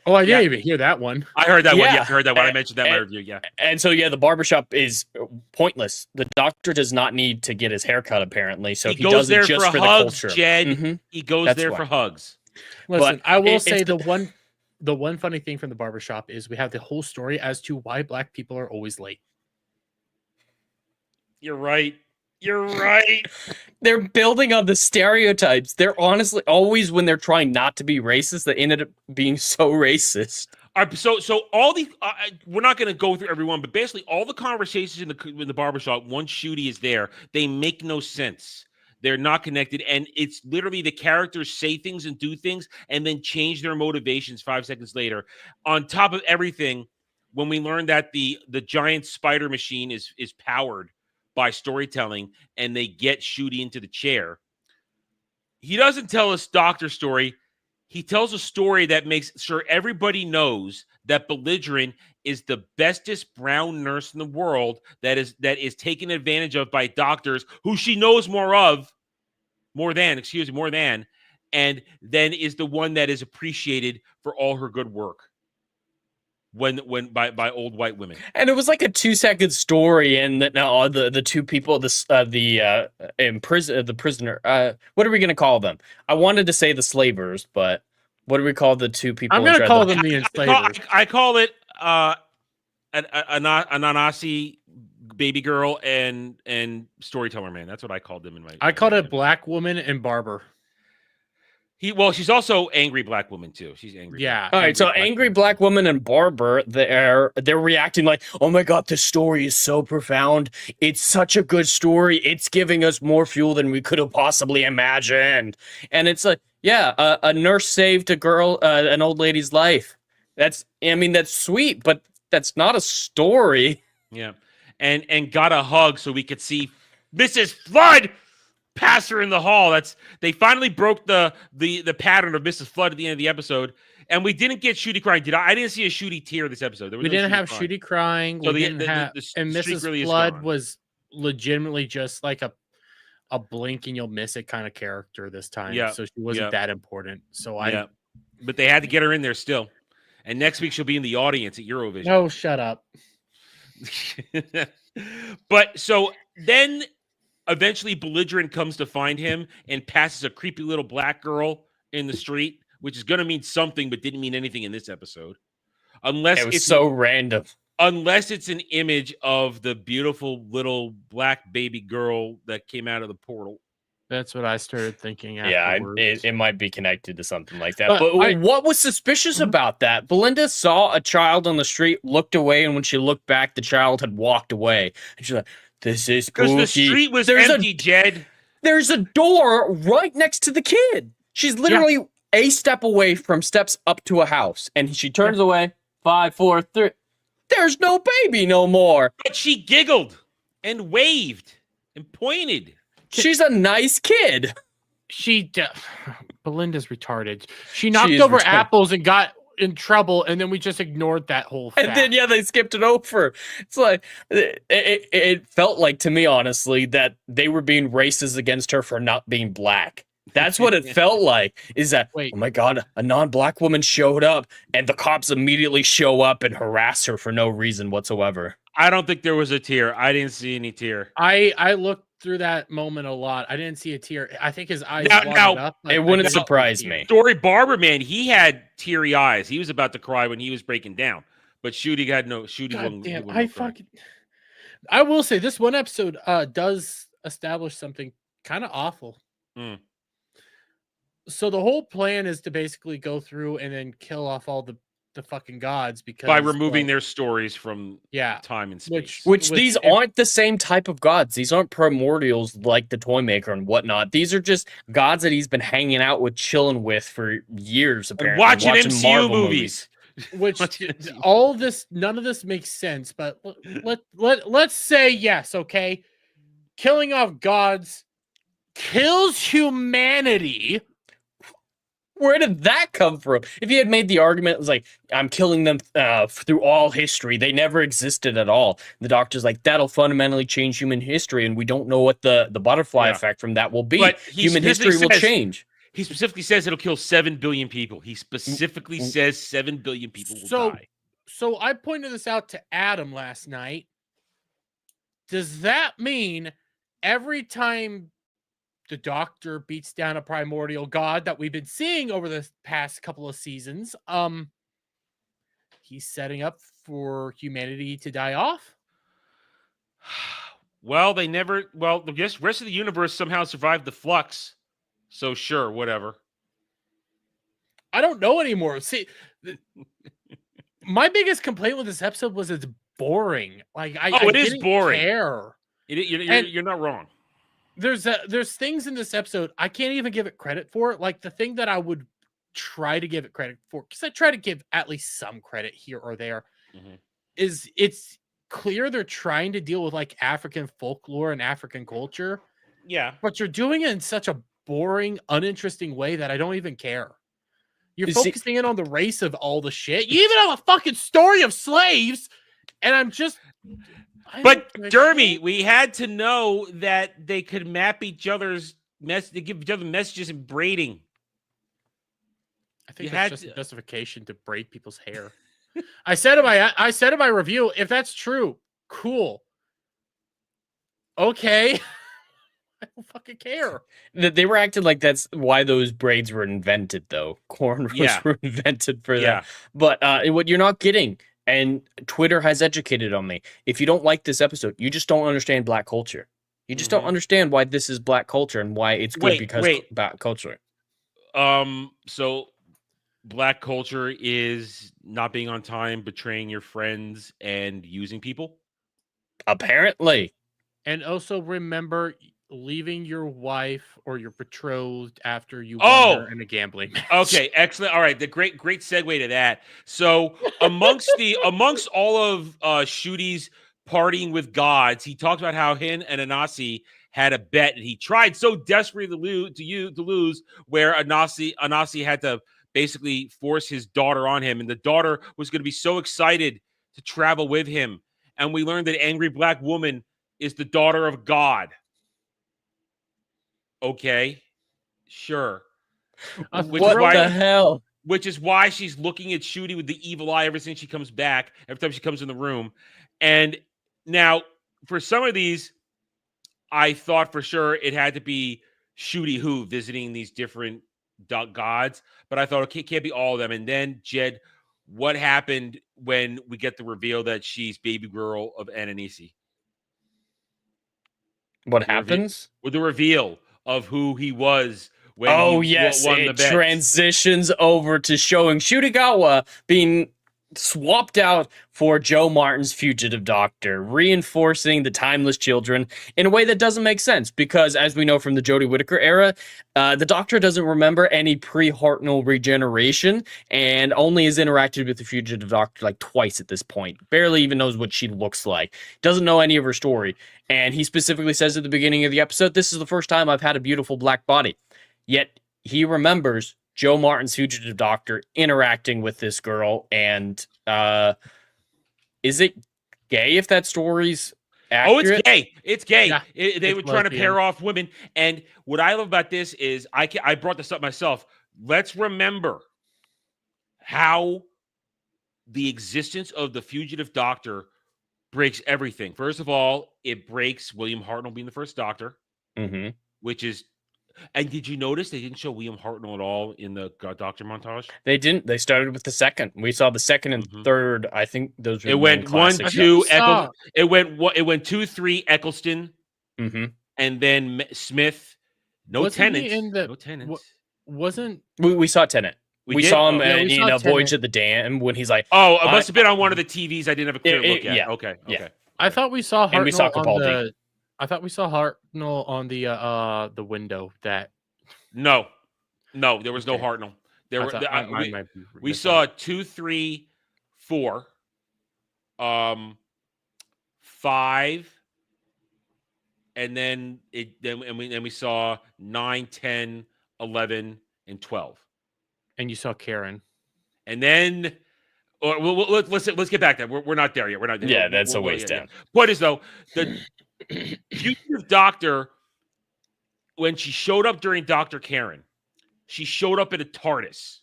Oh, I didn't even hear that one. I heard that one. Yeah, I heard that one. I mentioned that in my review, yeah. And so, the barbershop is pointless. The doctor does not need to get his hair cut, apparently, so he does it just for hugs, the culture. Jed. Mm-hmm. He goes there for hugs. Listen, I will say the one funny thing from the barbershop is we have the whole story as to why black people are always late. You're right. They're building on the stereotypes. They're honestly always, when they're trying not to be racist, they ended up being so racist. So all the we're not going to go through everyone, but basically all the conversations in the barbershop, once Shooty is there, they make no sense. They're not connected, and it's literally the characters say things and do things and then change their motivations 5 seconds later. On top of everything, when we learn that the giant spider machine is powered by storytelling, and they get Shooty into the chair, he doesn't tell us doctor story. He tells a story that makes sure everybody knows that Belligerent is the bestest brown nurse in the world that is taken advantage of by doctors who she knows more than, and then is the one that is appreciated for all her good work when by old white women. And it was like a 2-second story, and the two people, the prisoner. What are we gonna call them? I wanted to say the slavers, but what do we call the two people? I'm gonna call them the enslavers. I call it a Nanasi baby girl and storyteller man. That's what I called them in my. I called it black woman and barber. She's also angry black woman too. She's angry. Yeah. All right, so angry black woman and barber, they're reacting like, "Oh my god, this story is so profound. It's such a good story. It's giving us more fuel than we could have possibly imagined." And it's like, yeah, a nurse saved a girl, an old lady's life. That's sweet, but that's not a story. Yeah, and got a hug so we could see Mrs. Flood pass her in the hall. They finally broke the pattern of Mrs. Flood at the end of the episode, and we didn't get Shooty crying. I didn't see a Shooty tear this episode. We didn't have Shooty crying. So and Mrs. really Flood was legitimately just like a blink and you'll miss it kind of character this time. Yeah. So she wasn't that important. So but they had to get her in there still. And next week she'll be in the audience at Eurovision. No, shut up. But so then eventually Belligerent comes to find him and passes a creepy little black girl in the street, which is going to mean something, but didn't mean anything in this episode. Unless it was so random. Unless it's an image of the beautiful little black baby girl that came out of the portal. That's what I started thinking afterwards. Yeah, it might be connected to something like that. But what was suspicious about that? Belinda saw a child on the street, looked away, and when she looked back, the child had walked away. And she's like, this is spooky. Because the street was empty, Jed. There's a door right next to the kid. She's literally a step away from steps up to a house. And she turns away. 5, 4, 3. There's no baby no more. But she giggled and waved and pointed. She's a nice kid. Belinda's retarded. She knocked over apples and got in trouble, and then we just ignored that whole fact. And then they skipped it over. It's like it felt like to me, honestly, that they were being racist against her for not being black. That's what it felt like. Is that, oh my god, a non-black woman showed up, and the cops immediately show up and harass her for no reason whatsoever. I don't think there was a tear. I didn't see any tear. I looked through that moment a lot. I didn't see a tear. I think his eyes watered up. It wouldn't surprise me. Story Barber, man, he had teary eyes. He was about to cry when he was breaking down. But Shooty had no. Shooty God damn, I will say this one episode does establish something kind of awful. Mm. So the whole plan is to basically go through and then kill off all the fucking gods because by removing their stories from time and space. Which these aren't the same type of gods. These aren't primordials like the Toymaker and whatnot. These are just gods that he's been hanging out with, chilling with for years, apparently. Watching MCU Marvel movies. Which all this, none of this makes sense, but let's say yes, okay? Killing off gods kills humanity. Where did that come from? If you had made the argument, it was like, I'm killing them through all history. They never existed at all. The Doctor's like, that'll fundamentally change human history, and we don't know what the butterfly effect from that will be. But human history will change. He specifically says it'll kill 7 billion people. He specifically says 7 billion people will die. So I pointed this out to Adam last night. Does that mean every time the Doctor beats down a primordial god that we've been seeing over the past couple of seasons, he's setting up for humanity to die off? Well, the rest of the universe somehow survived the flux. So sure, whatever. I don't know anymore. See, my biggest complaint with this episode was it's boring. Like it is boring. Care. You're not wrong. There's things in this episode I can't even give it credit for. Like the thing that I would try to give it credit for, because I try to give at least some credit here or there, is it's clear they're trying to deal with like African folklore and African culture. Yeah. But you're doing it in such a boring, uninteresting way that I don't even care. You're focusing in on the race of all the shit. You even have a fucking story of slaves, and I'm just... But Dermy, we had to know that they could map each other's they give each other messages in braiding. I think that's just a justification to braid people's hair. I said in my review, if that's true, cool. Okay. I don't fucking care. They were acting like that's why those braids were invented, though. Cornrows were invented for that. But what you're not getting, and Twitter has educated on me, if you don't like this episode, you just don't understand Black culture. You just don't understand why this is Black culture and why it's good because Black culture. So Black culture is not being on time, betraying your friends, and using people? Apparently. And also remember leaving your wife or your betrothed after you won her in a gambling match. Okay, excellent. All right, the great segue to that. So amongst all of Shudi's partying with gods, he talked about how him and Anansi had a bet, and he tried so desperately to lose, where Anansi had to basically force his daughter on him, and the daughter was going to be so excited to travel with him. And we learned that angry Black woman is the daughter of God. Okay, sure. What the hell? Which is why she's looking at Shudi with the evil eye ever since she comes back, every time she comes in the room. And now, for some of these, I thought for sure it had to be Shudi who visiting these different gods, but I thought, okay, it can't be all of them. And then, Jed, what happened when we get the reveal that she's baby girl of Anansi? What happens? With the reveal of who he was when he won the bet. Transitions over to showing Shudigawa being swapped out for Joe Martin's fugitive doctor, reinforcing the timeless children in a way that doesn't make sense because, as we know from the Jodie Whittaker era, the doctor doesn't remember any pre-Hartnell regeneration and only has interacted with the fugitive doctor like twice at this point. Barely even knows what she looks like. Doesn't know any of her story. And he specifically says at the beginning of the episode, this is the first time I've had a beautiful black body. Yet he remembers Joe Martin's fugitive doctor interacting with this girl. And is it gay if that story's accurate? Oh, it's gay. It's gay. Yeah, they were trying to pair off women. And what I love about this is I brought this up myself. Let's remember how the existence of the fugitive doctor breaks everything. First of all, it breaks William Hartnell being the first doctor, which is. And did you notice they didn't show William Hartnell at all in the doctor montage? They didn't. They started with the second. We saw the second and third. I think those were. It went 1, 2. It went 2, 3. Eccleston, and then Smith. No Tennant. No Tennant. Wasn't we saw Tennant? We saw him in a Voyage of the Dam when he's like, "Oh, it must have been on one of the TVs. I didn't have a clear look at." Yeah. Okay. I thought we saw Hartnell and we saw Capaldi. I thought we saw Hartnell on the window. That no, there was no Hartnell. We saw 2, 3, 4, 5, and then we saw 9, 10, 11, and 12. And you saw Karen. And then, let's get back there. We're not there yet. We're not there. Yeah, that's a ways down. Point is though, the fugitive doctor, when she showed up during Dr. Karen, she showed up at a TARDIS,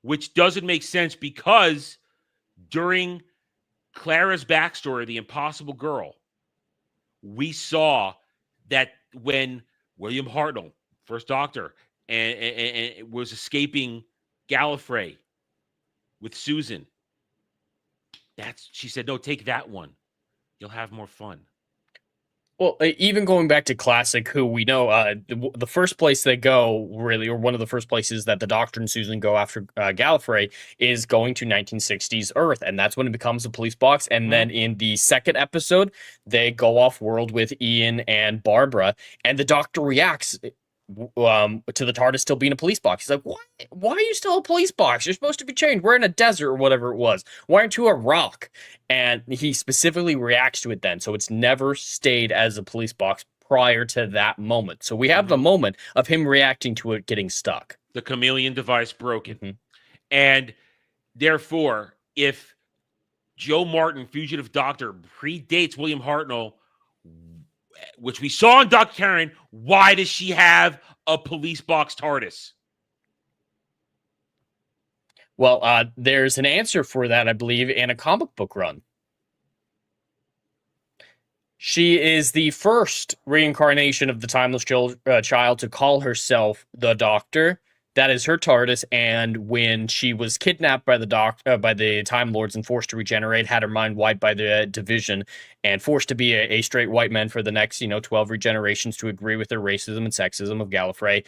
which doesn't make sense because during Clara's backstory, The Impossible Girl, we saw that when William Hartnell, first doctor, and was escaping Gallifrey with Susan, she said, no, take that one. You'll have more fun. Well, even going back to Classic, who we know, the first place they go, really, or one of the first places that the Doctor and Susan go after Gallifrey is going to 1960s Earth, and that's when it becomes a police box. And then in the second episode, they go off-world with Ian and Barbara, and the Doctor reacts to the TARDIS still being a police box. He's like, why are you still a police box? You're supposed to be changed. We're in a desert or whatever it was. Why aren't you a rock? And he specifically reacts to it then. So it's never stayed as a police box prior to that moment. So we have the moment of him reacting to it getting stuck. The chameleon device broken. And therefore, if Joe Martin, fugitive doctor, predates William Hartnell, which we saw in Dr. Karen, why does she have a police box TARDIS? Well, there's an answer for that, I believe, in a comic book run. She is the first reincarnation of the Timeless Child to call herself the Doctor. That is her TARDIS, and when she was kidnapped by the Time Lords and forced to regenerate, had her mind wiped by the Division, and forced to be a straight white man for the next 12 regenerations to agree with their racism and sexism of Gallifrey.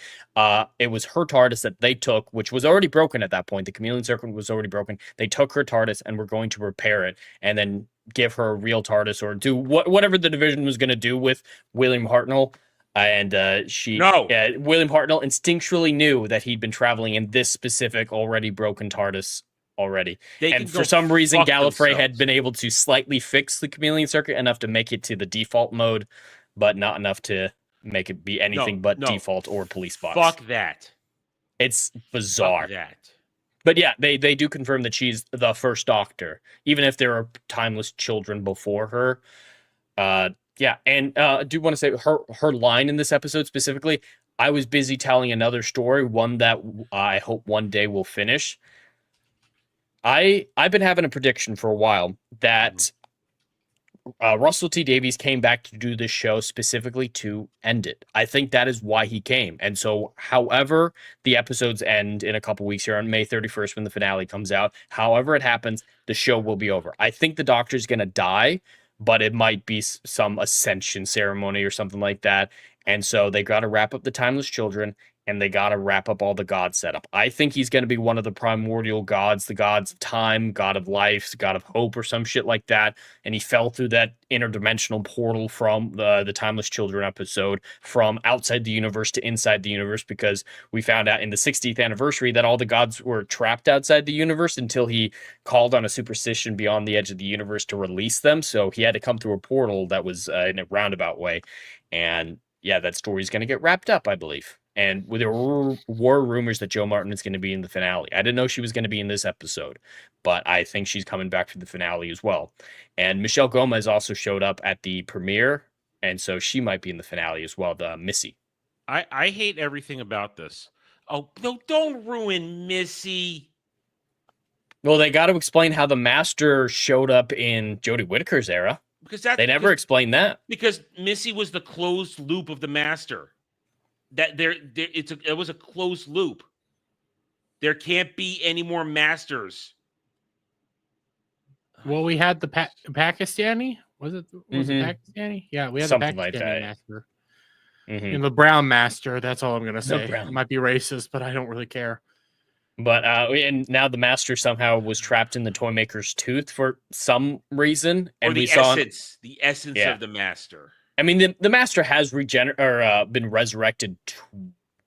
It was her TARDIS that they took, which was already broken at that point. The Chameleon Circuit was already broken. They took her TARDIS and were going to repair it, and then give her a real TARDIS or do whatever the Division was going to do with William Hartnell. And William Hartnell instinctually knew that he'd been traveling in this specific already broken TARDIS already. And for some reason, Gallifrey had been able to slightly fix the Chameleon Circuit enough to make it to the default mode, but not enough to make it be anything but default or police box. Fuck that. It's bizarre. Fuck that. But yeah, they do confirm that she's the first Doctor, even if there are timeless children before her. Yeah, and I do want to say her line in this episode specifically, I was busy telling another story, one that I hope one day will finish. I've been having a prediction for a while that Russell T Davies came back to do this show specifically to end it. I think that is why he came. And so, however the episodes end in a couple weeks here on May 31st when the finale comes out, however it happens, the show will be over. I think the Doctor's going to die, but it might be some ascension ceremony or something like that. And so they got to wrap up the Timeless Children, and they got to wrap up all the god setup. I think he's going to be one of the primordial gods, the gods of time, god of life, god of hope, or some shit like that. And he fell through that interdimensional portal from the Timeless Children episode, from outside the universe to inside the universe, because we found out in the 60th anniversary that all the gods were trapped outside the universe until he called on a superstition beyond the edge of the universe to release them. So he had to come through a portal that was in a roundabout way. And yeah, that story's going to get wrapped up, I believe. And there were rumors that Jo Martin is going to be in the finale. I didn't know she was going to be in this episode, but I think she's coming back for the finale as well. And Michelle Gomez also showed up at the premiere, and so she might be in the finale as well, the Missy. I hate everything about this. Oh, no, don't ruin Missy. Well, they got to explain how the Master showed up in Jodie Whittaker's era. Because they never explained that. Because Missy was the closed loop of the Master. It was a closed loop. There can't be any more Masters. Well, we had the Pakistani. Was it Pakistani? Yeah, we had something the Pakistani like that. Master. And the Brown Master. That's all I'm gonna say. It might be racist, but I don't really care. But and now the Master somehow was trapped in the Toymaker's tooth for some reason, and the essence of the Master. I mean, the Master has been resurrected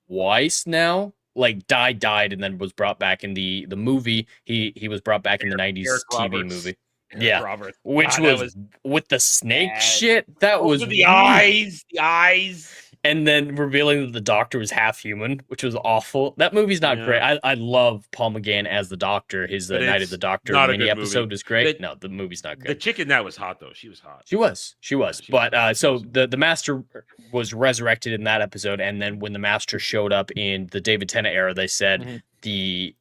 twice now. Like died, and then was brought back in the movie. He was brought back in the 90s TV movie. Roberts. Which was with the snake shit. That was the eyes. And then revealing that the Doctor was half human, which was awful. That movie's not great. I love Paul McGann as the Doctor. His Night of the Doctor mini episode was great. No, the movie's not good. The chick in that was hot, though. She was hot. She was. But so the Master was resurrected in that episode, and then when the Master showed up in the David Tennant era, they said the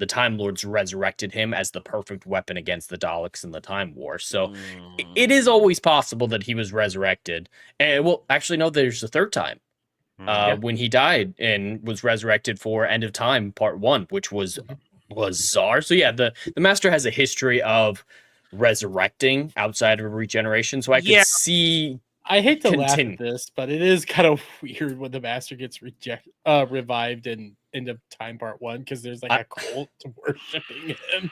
Time Lords resurrected him as the perfect weapon against the Daleks in the Time War. So it is always possible that he was resurrected. And well, actually, no, there's a third time when he died and was resurrected for End of Time Part 1, which was bizarre. So yeah, the Master has a history of resurrecting outside of regeneration. So I could see. I hate to laugh at this, but it is kind of weird when the Master gets revived in End of Time Part 1 because there's like a cult worshiping him.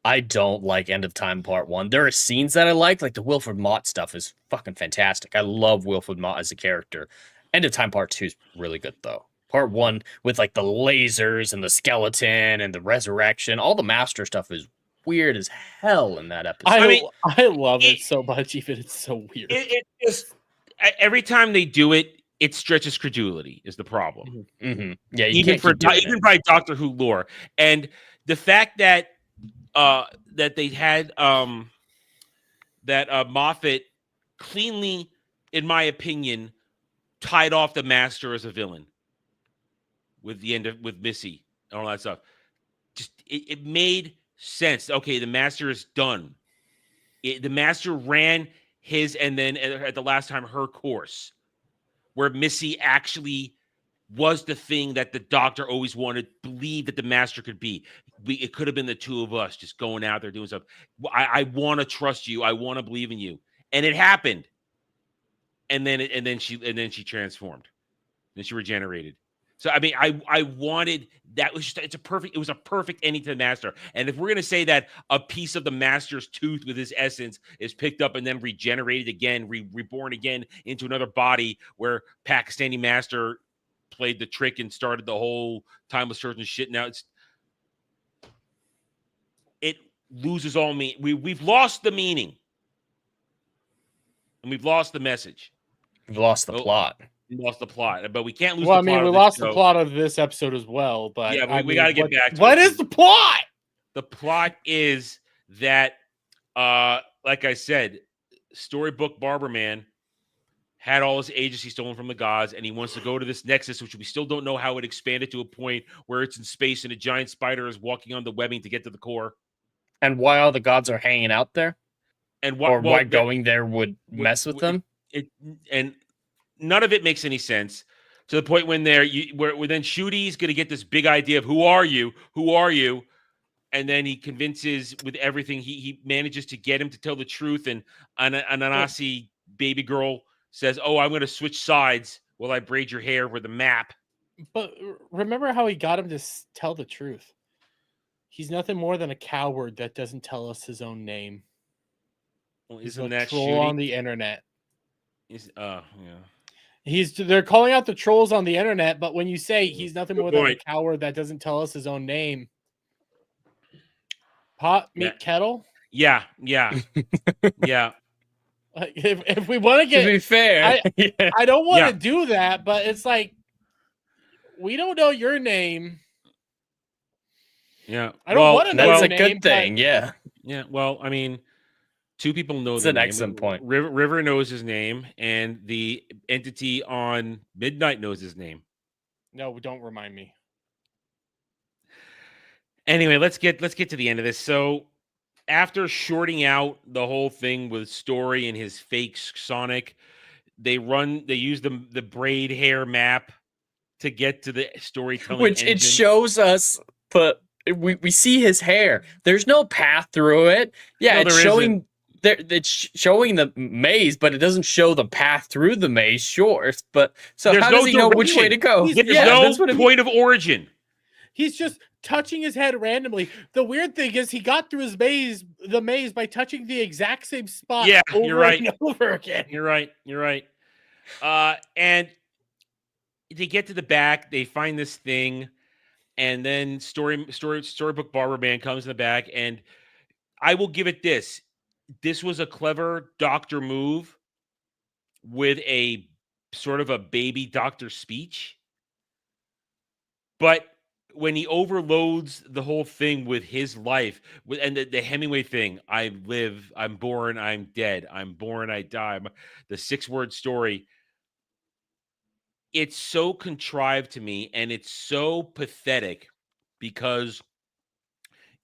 I don't like End of Time Part 1. There are scenes that I like the Wilfred Mott stuff is fucking fantastic. I love Wilfred Mott as a character. End of Time Part 2 is really good, though. Part 1 with like the lasers and the skeleton and the resurrection, all the Master stuff is weird as hell in that episode. I love it so much, even it's so weird. It just every time they do it, it stretches credulity is the problem. Yeah, even by Doctor Who lore, and the fact that that they had that Moffat cleanly, in my opinion, tied off the Master as a villain with the end of with Missy and all that stuff. it made sense. Okay, the master is done. The master ran his and then at the last time her course, where Missy actually was the thing that the doctor always wanted, believed that the master could be. It could have been the two of us just going out there doing stuff. I want to trust you. I want to believe in you, and it happened. And then she transformed, and she regenerated. So I mean, I wanted that was just it was a perfect ending to the master. And if we're gonna say that a piece of the master's tooth with his essence is picked up and then regenerated again, reborn again into another body, where Pakistani master played the trick and started the whole timeless search and shit. Now it loses all meaning. We've lost the meaning, and we've lost the message. We've lost the plot. We lost the plot, but we can't lose. Well, the plot I mean, we of lost show. the plot of this episode as well. But yeah, we got to get back to what it. is the plot? The plot is that, like I said, Storybook Barberman had all his agency stolen from the gods, and he wants to go to this nexus, which we still don't know how it expanded to a point where it's in space and a giant spider is walking on the webbing to get to the core. And why all the gods are hanging out there? And why going there would mess with them? And none of it makes any sense, to the point when where then Shooty's going to get this big idea of who are you, and then he convinces with everything he manages to get him to tell the truth, and Ananasi baby girl says, "Oh, I'm going to switch sides while I braid your hair with the map." But remember how he got him to tell the truth? He's nothing more than a coward that doesn't tell us his own name. Well, He's isn't a that troll Shooty? on the internet. Yeah. They're calling out the trolls on the internet, but when you say he's nothing more than a coward that doesn't tell us his own name, pot meet kettle. Yeah. Like, if we want to get, to be fair, I don't want to do that, but it's like we don't know your name. Yeah, I don't want to know. That's your a name, good thing. Yeah. Well, I mean, two people know. It's the an name. excellent point. River knows his name, and the entity on Midnight knows his name. No, don't remind me. Anyway, let's get to the end of this. So, after shorting out the whole thing with Story and his fake Sonic, they use the braid hair map to get to the storytelling Which engine. It shows us, but we see his hair. There's no path through it. Yeah, No, it's showing it's showing the maze, but it doesn't show the path through the maze. Sure, but so There's how no does he know which way to go? There's that's what no point of origin. He's just touching his head randomly. The weird thing is he got through the maze by touching the exact same spot you're right. and over again. You're right. And they get to the back, they find this thing, and then Storybook Barberman comes in the back, and I will give it this. This was a clever doctor move with a sort of a baby doctor speech. But when he overloads the whole thing with his life, and the Hemingway thing, I live, I'm born, I'm dead, I'm born, I die, the 6-word story, it's so contrived to me, and it's so pathetic because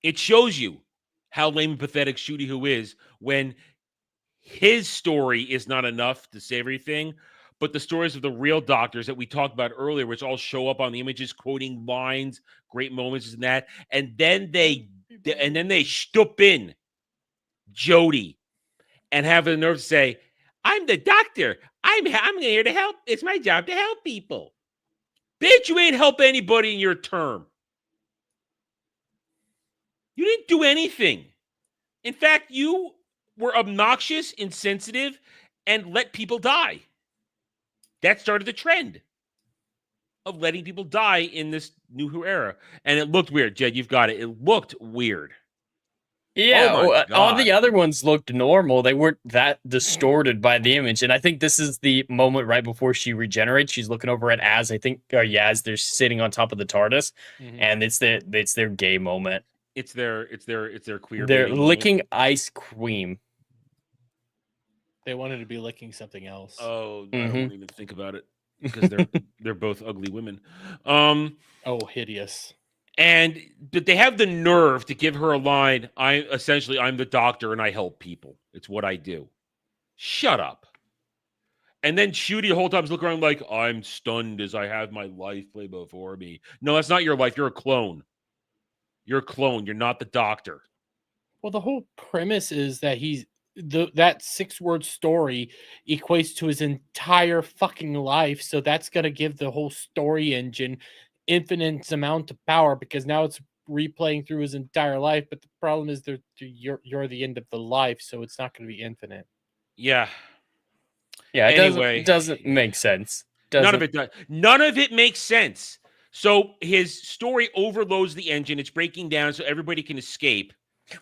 it shows you how lame and pathetic Shooty Who is when his story is not enough to save everything, but the stories of the real doctors that we talked about earlier, which all show up on the images, quoting lines, great moments, and that, and then they stoop in Jody and have the nerve to say, "I'm the doctor. I'm here to help. It's my job to help people." Bitch, you ain't help anybody in your term. You didn't do anything. In fact, you were obnoxious, insensitive, and let people die. That started the trend of letting people die in this New Who era. And it looked weird. Jed, you've got it. It looked weird. Yeah, all the other ones looked normal. They weren't that distorted by the image. And I think this is the moment right before she regenerates. She's looking over at Az, I think, or Yaz. They're sitting on top of the TARDIS, and it's their gay moment. It's their queer. They're licking ice cream. They wanted to be licking something else. Oh, I don't even think about it because they're both ugly women. Oh, hideous. But they have the nerve to give her a line. I'm the doctor and I help people. It's what I do. Shut up. And then Shooty the whole time is looking around like, I'm stunned as I have my life play before me. No, that's not your life. You're a clone. You're a clone. You're not the doctor. Well, the whole premise is that that 6-word story equates to his entire fucking life. So that's going to give the whole story engine infinite amount of power because now it's replaying through his entire life. But the problem is you're the end of the life. So it's not going to be infinite. Yeah. Yeah, it Anyway, doesn't make sense. None of it does. None of it makes sense. So his story overloads the engine. It's breaking down so everybody can escape.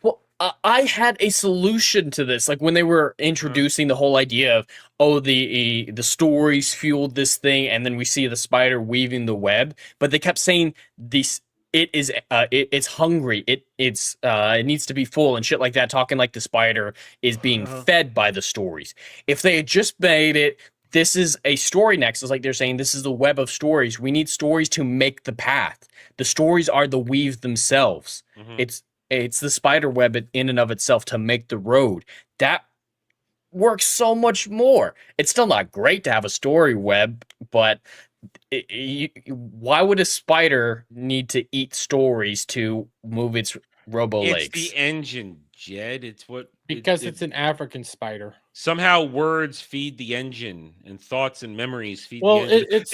Well, I had a solution to this. Like when they were introducing the whole idea of, oh, the stories fueled this thing, and then we see the spider weaving the web. But they kept saying this. It's hungry. It needs to be full and shit like that. Talking like the spider is being fed by the stories. If they had just made it, this is a story nexus. Like they're saying, this is the web of stories. We need stories to make the path. The stories are the weave themselves. It's the spider web in and of itself to make the road. That works so much more. It's still not great to have a story web, but why would a spider need to eat stories to move its robo legs? It's the engine, Jed. It's what because it's an African spider. Somehow words feed the engine, and thoughts and memories feed the engine.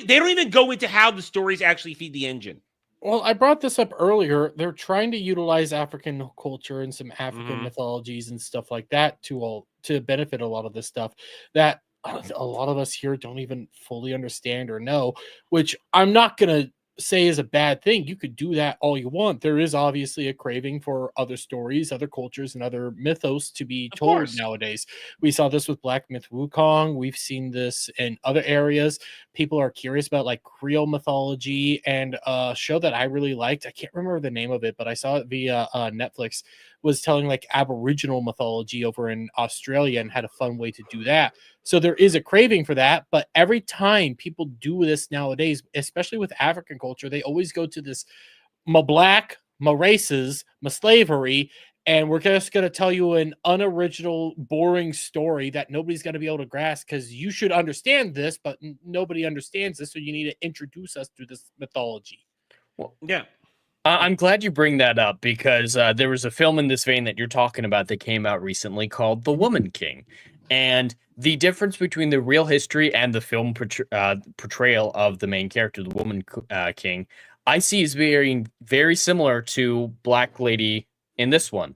They don't even go into how the stories actually feed the engine. Well, I brought this up earlier. They're trying to utilize African culture and some African mythologies and stuff like that to benefit a lot of this stuff that a lot of us here don't even fully understand or know, which I'm not going to say is a bad thing. You could do that all you want. There is obviously a craving for other stories, other cultures, and other mythos to be told nowadays. We saw this with Black Myth Wukong. We've seen this in other areas. People are curious about like Creole mythology, and a show that I really liked, I can't remember the name of it, but I saw it via Netflix, was telling like Aboriginal mythology over in Australia and had a fun way to do that. So there is a craving for that, but every time people do this nowadays, especially with African culture, they always go to this my black, my races, my slavery, and we're just going to tell you an unoriginal, boring story that nobody's going to be able to grasp because you should understand this, but nobody understands this, so you need to introduce us to this mythology. Well, yeah. I'm glad you bring that up because there was a film in this vein that you're talking about that came out recently called The Woman King. And the difference between the real history and the film portrayal of the main character, the Woman King, I see is very, very similar to Black Lady in this one.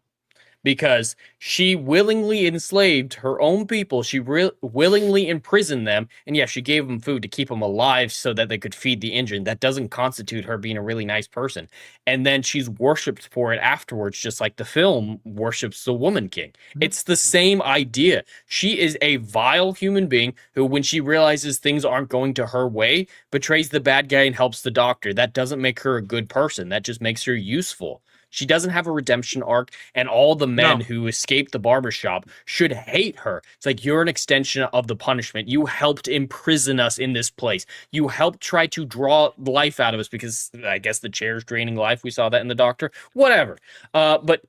Because she willingly enslaved her own people. She willingly imprisoned them. And yeah, she gave them food to keep them alive so that they could feed the engine. That doesn't constitute her being a really nice person. And then she's worshipped for it afterwards, just like the film worships the Woman King. It's the same idea. She is a vile human being who, when she realizes things aren't going to her way, betrays the bad guy and helps the doctor. That doesn't make her a good person. That just makes her useful. She doesn't have a redemption arc, and all the men who escaped the barbershop should hate her. It's like, you're an extension of the punishment. You helped imprison us in this place. You helped try to draw life out of us because I guess the chair's draining life. We saw that in The Doctor. Whatever. But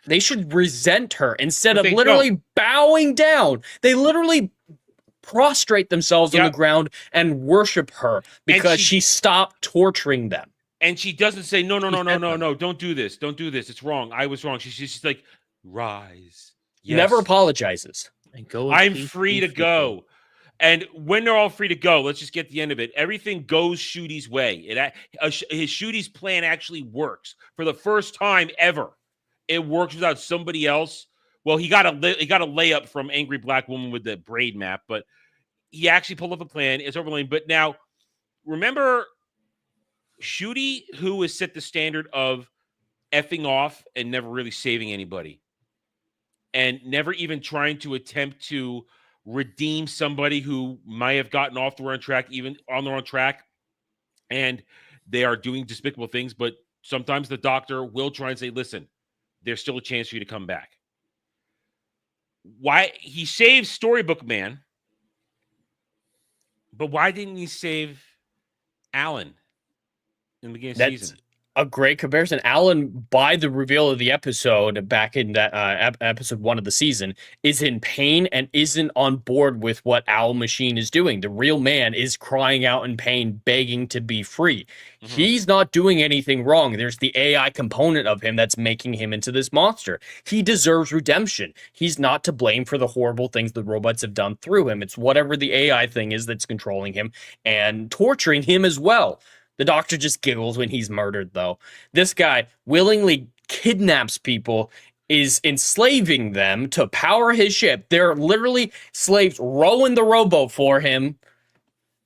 they should resent her instead of literally bowing down. They literally prostrate themselves on the ground and worship her because she stopped torturing them. And she doesn't say, no, don't do this. Don't do this. It's wrong. I was wrong. She's just like, rise. Yes. Never apologizes. And go. I'm free to go. And when they're all free to go, let's just get the end of it. Everything goes Shooty's way. His Shooty's plan actually works. For the first time ever, it works without somebody else. Well, he got a layup from Angry Black Woman with the braid map, but he actually pulled up a plan. It's overlaying. But now, remember Shooty, who has set the standard of effing off and never really saving anybody, and never even trying to attempt to redeem somebody who might have gotten off the wrong track, even on the wrong track, and they are doing despicable things. But sometimes the doctor will try and say, listen, there's still a chance for you to come back. Why he saved Storybook Man, but why didn't he save Alan in the beginning of the season? a great comparison. Alan, by the reveal of the episode back in that episode 1 of the season, is in pain and isn't on board with what Owl Machine is doing. The real man is crying out in pain, begging to be free. Mhm. He's not doing anything wrong. There's the AI component of him that's making him into this monster. He deserves redemption. He's not to blame for the horrible things the robots have done through him. It's whatever the AI thing is that's controlling him and torturing him as well. The doctor just giggles when he's murdered, though. This guy willingly kidnaps people, is enslaving them to power his ship. They're literally slaves rowing the rowboat for him,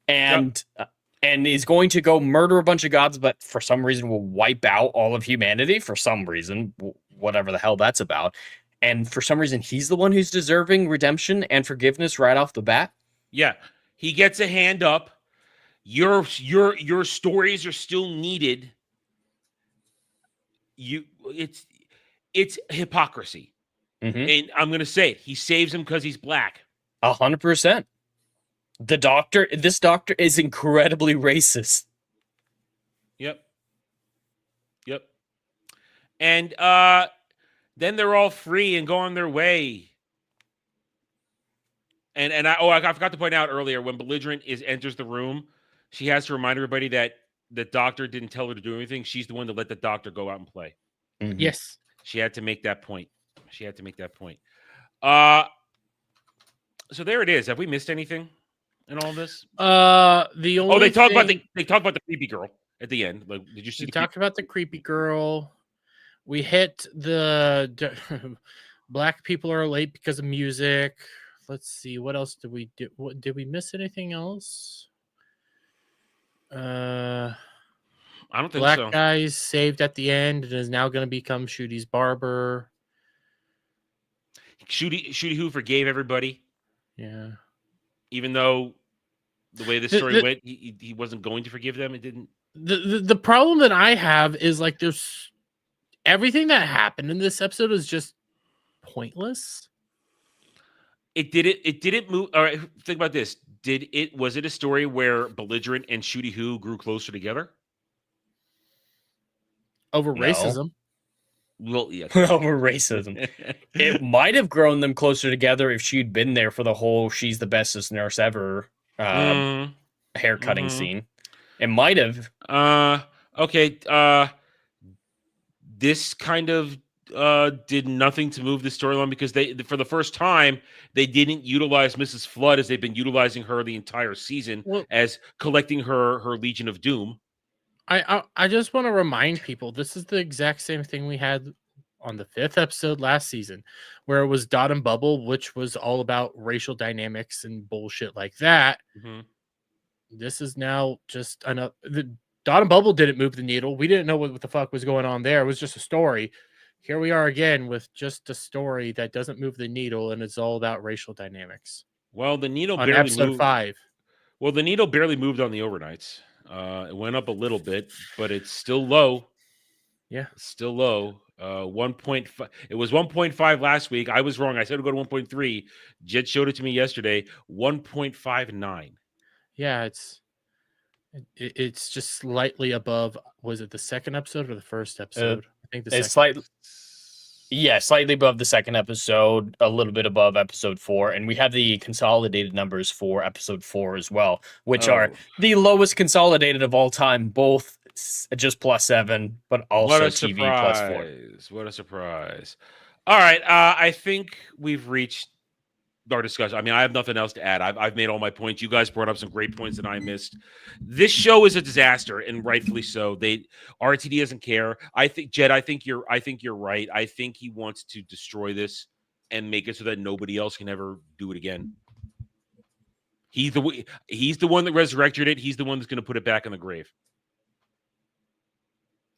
and is going to go murder a bunch of gods, but for some reason will wipe out all of humanity for some reason, whatever the hell that's about. And for some reason, he's the one who's deserving redemption and forgiveness right off the bat. Yeah, he gets a hand up. Your stories are still needed. It's hypocrisy, and I'm gonna say it. He saves him because he's black. 100%. This doctor is incredibly racist. Yep. And then they're all free and go on their way. And I forgot to point out earlier, when Belligerent enters the room, she has to remind everybody that the doctor didn't tell her to do anything. She's the one to let the doctor go out and play. Mm-hmm. Yes. She had to make that point. So there it is. Have we missed anything in all this? The only they talk about the creepy girl at the end. Like, did you see? We talked about the creepy girl. We hit the black people are late because of music. Let's see, what else did we do? Did we miss anything else? I don't think black so. Guy's saved at the end and is now going to become Shooty's barber. Shooty who forgave everybody. Yeah. Even though the way this story went, he wasn't going to forgive them. It didn't. The problem that I have is like there's everything that happened in this episode is just pointless. It didn't move. All right, think about this. Was it a story where Belligerent and Shooty Who grew closer together? Over racism. Well, yeah. Over racism. It might have grown them closer together if she'd been there for the whole "she's the bestest nurse ever" hair cutting scene. It might have. Okay. This kind of did nothing to move the storyline because for the first time, they didn't utilize Mrs. Flood as they've been utilizing her the entire season as collecting her Legion of Doom. I just want to remind people this is the exact same thing we had on the 5th episode last season, where it was Dot and Bubble, which was all about racial dynamics and bullshit like that. Mm-hmm. This is now just enough. The Dot and Bubble didn't move the needle. We didn't know what the fuck was going on there. It was just a story. Here we are again with just a story that doesn't move the needle, and it's all about racial dynamics. Well, the needle on barely episode moved. 5. Well, the needle barely moved on the overnights. It went up a little bit, but it's still low. Yeah, it's still low. 1.5. It was 1.5 last week. I was wrong. I said it would go to 1.3. Jet showed it to me yesterday. 1.59. Yeah, it's just slightly above. Was it the second episode or the first episode? I think it's slightly. Yeah, slightly above the second episode, a little bit above episode 4, and we have the consolidated numbers for episode 4 as well, which are the lowest consolidated of all time, both just +7, but also TV +4. What a surprise! All right, I think we've reached our discussion. I mean, I have nothing else to add. I've made all my points. You guys brought up some great points that I missed. This show is a disaster, and rightfully so. RTD doesn't care. I think Jed. I think you're right. I think he wants to destroy this and make it so that nobody else can ever do it again. He's the one that resurrected it. He's the one that's going to put it back in the grave.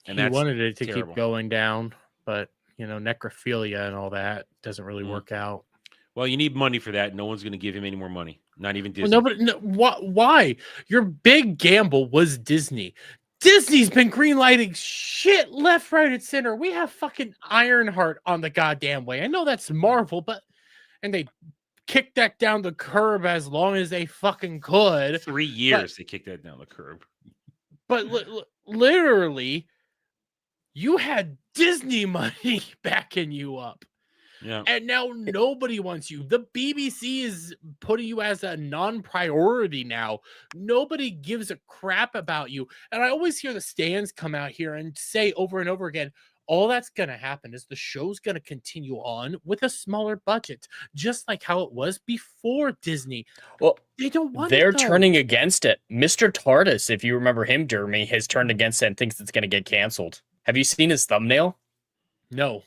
And he wanted it to keep going down, but necrophilia and all that doesn't really work out. Well, you need money for that. No one's going to give him any more money. Not even Disney. Why? Your big gamble was Disney. Disney's been greenlighting shit left, right, and center. We have fucking Ironheart on the goddamn way. I know that's Marvel, and they kicked that down the curb as long as they fucking could. 3 years they kicked that down the curb. But literally, you had Disney money backing you up. Yeah. And now nobody wants you. The BBC is putting you as a non-priority now. Nobody gives a crap about you. And I always hear the stands come out here and say over and over again, all that's going to happen is the show's going to continue on with a smaller budget, just like how it was before Disney. Well, they don't want they're it, turning against it. Mr. TARDIS, if you remember him, Dermy, has turned against it and thinks it's going to get canceled. Have you seen his thumbnail? No.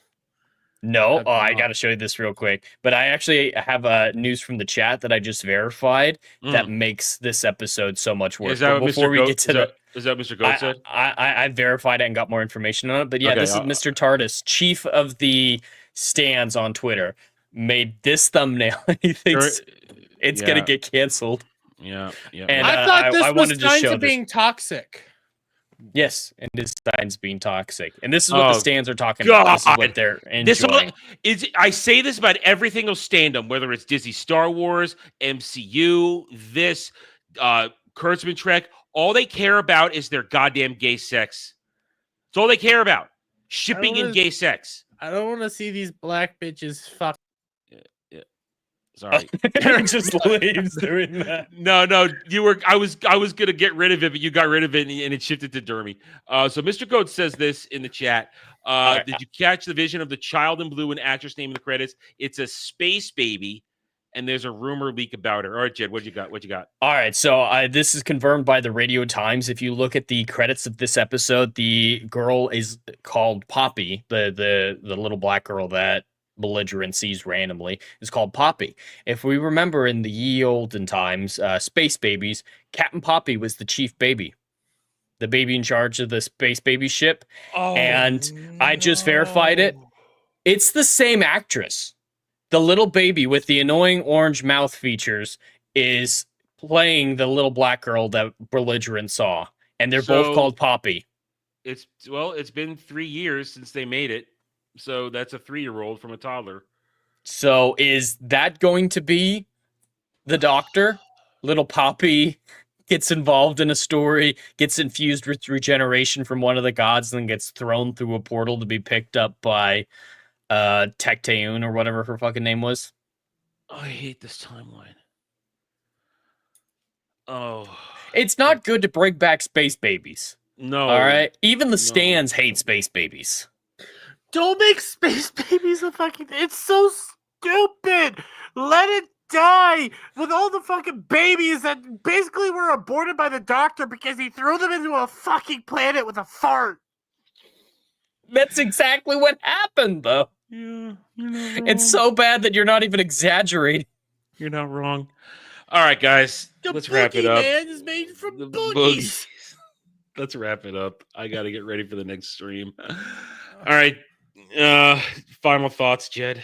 No, I got to show you this real quick. But I actually have news from the chat that I just verified that makes this episode so much worse. Is that what before Mr. we Goat, get to is that Mr. Goat said? I verified it and got more information on it. But yeah, Okay, this is Mr. TARDIS, chief of the stands on Twitter, made this thumbnail. He thinks it's going to get canceled. Yeah, yeah. And I thought this was wanted to signs show of being toxic. Yes, and this signs being toxic. And this is what the stands are talking God. about. This is what they're enjoying. I say this about everything of stand-up, whether it's Disney Star Wars, MCU, this, Kurtzman Trek. All they care about is their goddamn gay sex. That's all they care about. Shipping and gay sex. I don't want to see these black bitches fuck. Sorry. Eric just leaves doing that. No, I was gonna get rid of it, but you got rid of it and it shifted to Dermy. So Mr. Goat says this in the chat. Did you catch the vision of the child in blue and actress name in the credits? It's a space baby, and there's a rumor leak about her. All right, Jed, what you got? All right, so this is confirmed by the Radio Times. If you look at the credits of this episode, the girl is called Poppy, the little black girl that Belligerent sees randomly is called Poppy. If we remember in the ye olden times, space babies, Captain Poppy was the chief baby, the baby in charge of the space baby ship. I just verified it. It's the same actress. The little baby with the annoying orange mouth features is playing the little black girl that Belligerent saw, and they're both called Poppy. It's been 3 years since they made it. So that's a 3-year-old from a toddler. So is that going to be the Doctor? Little Poppy gets involved in a story, gets infused with regeneration from one of the gods, and then gets thrown through a portal to be picked up by Tecteun or whatever her fucking name was. Oh, I hate this timeline. Oh. It's not good to bring back space babies. No. All right? Even the stands hate space babies. Don't make space babies a fucking... It's so stupid. Let it die with all the fucking babies that basically were aborted by the Doctor because he threw them into a fucking planet with a fart. That's exactly what happened, though. Yeah, it's so bad that you're not even exaggerating. You're not wrong. All right, guys. Let's wrap it up. Man is made from boogies. Let's wrap it up. I got to get ready for the next stream. All right. Final thoughts, Jed.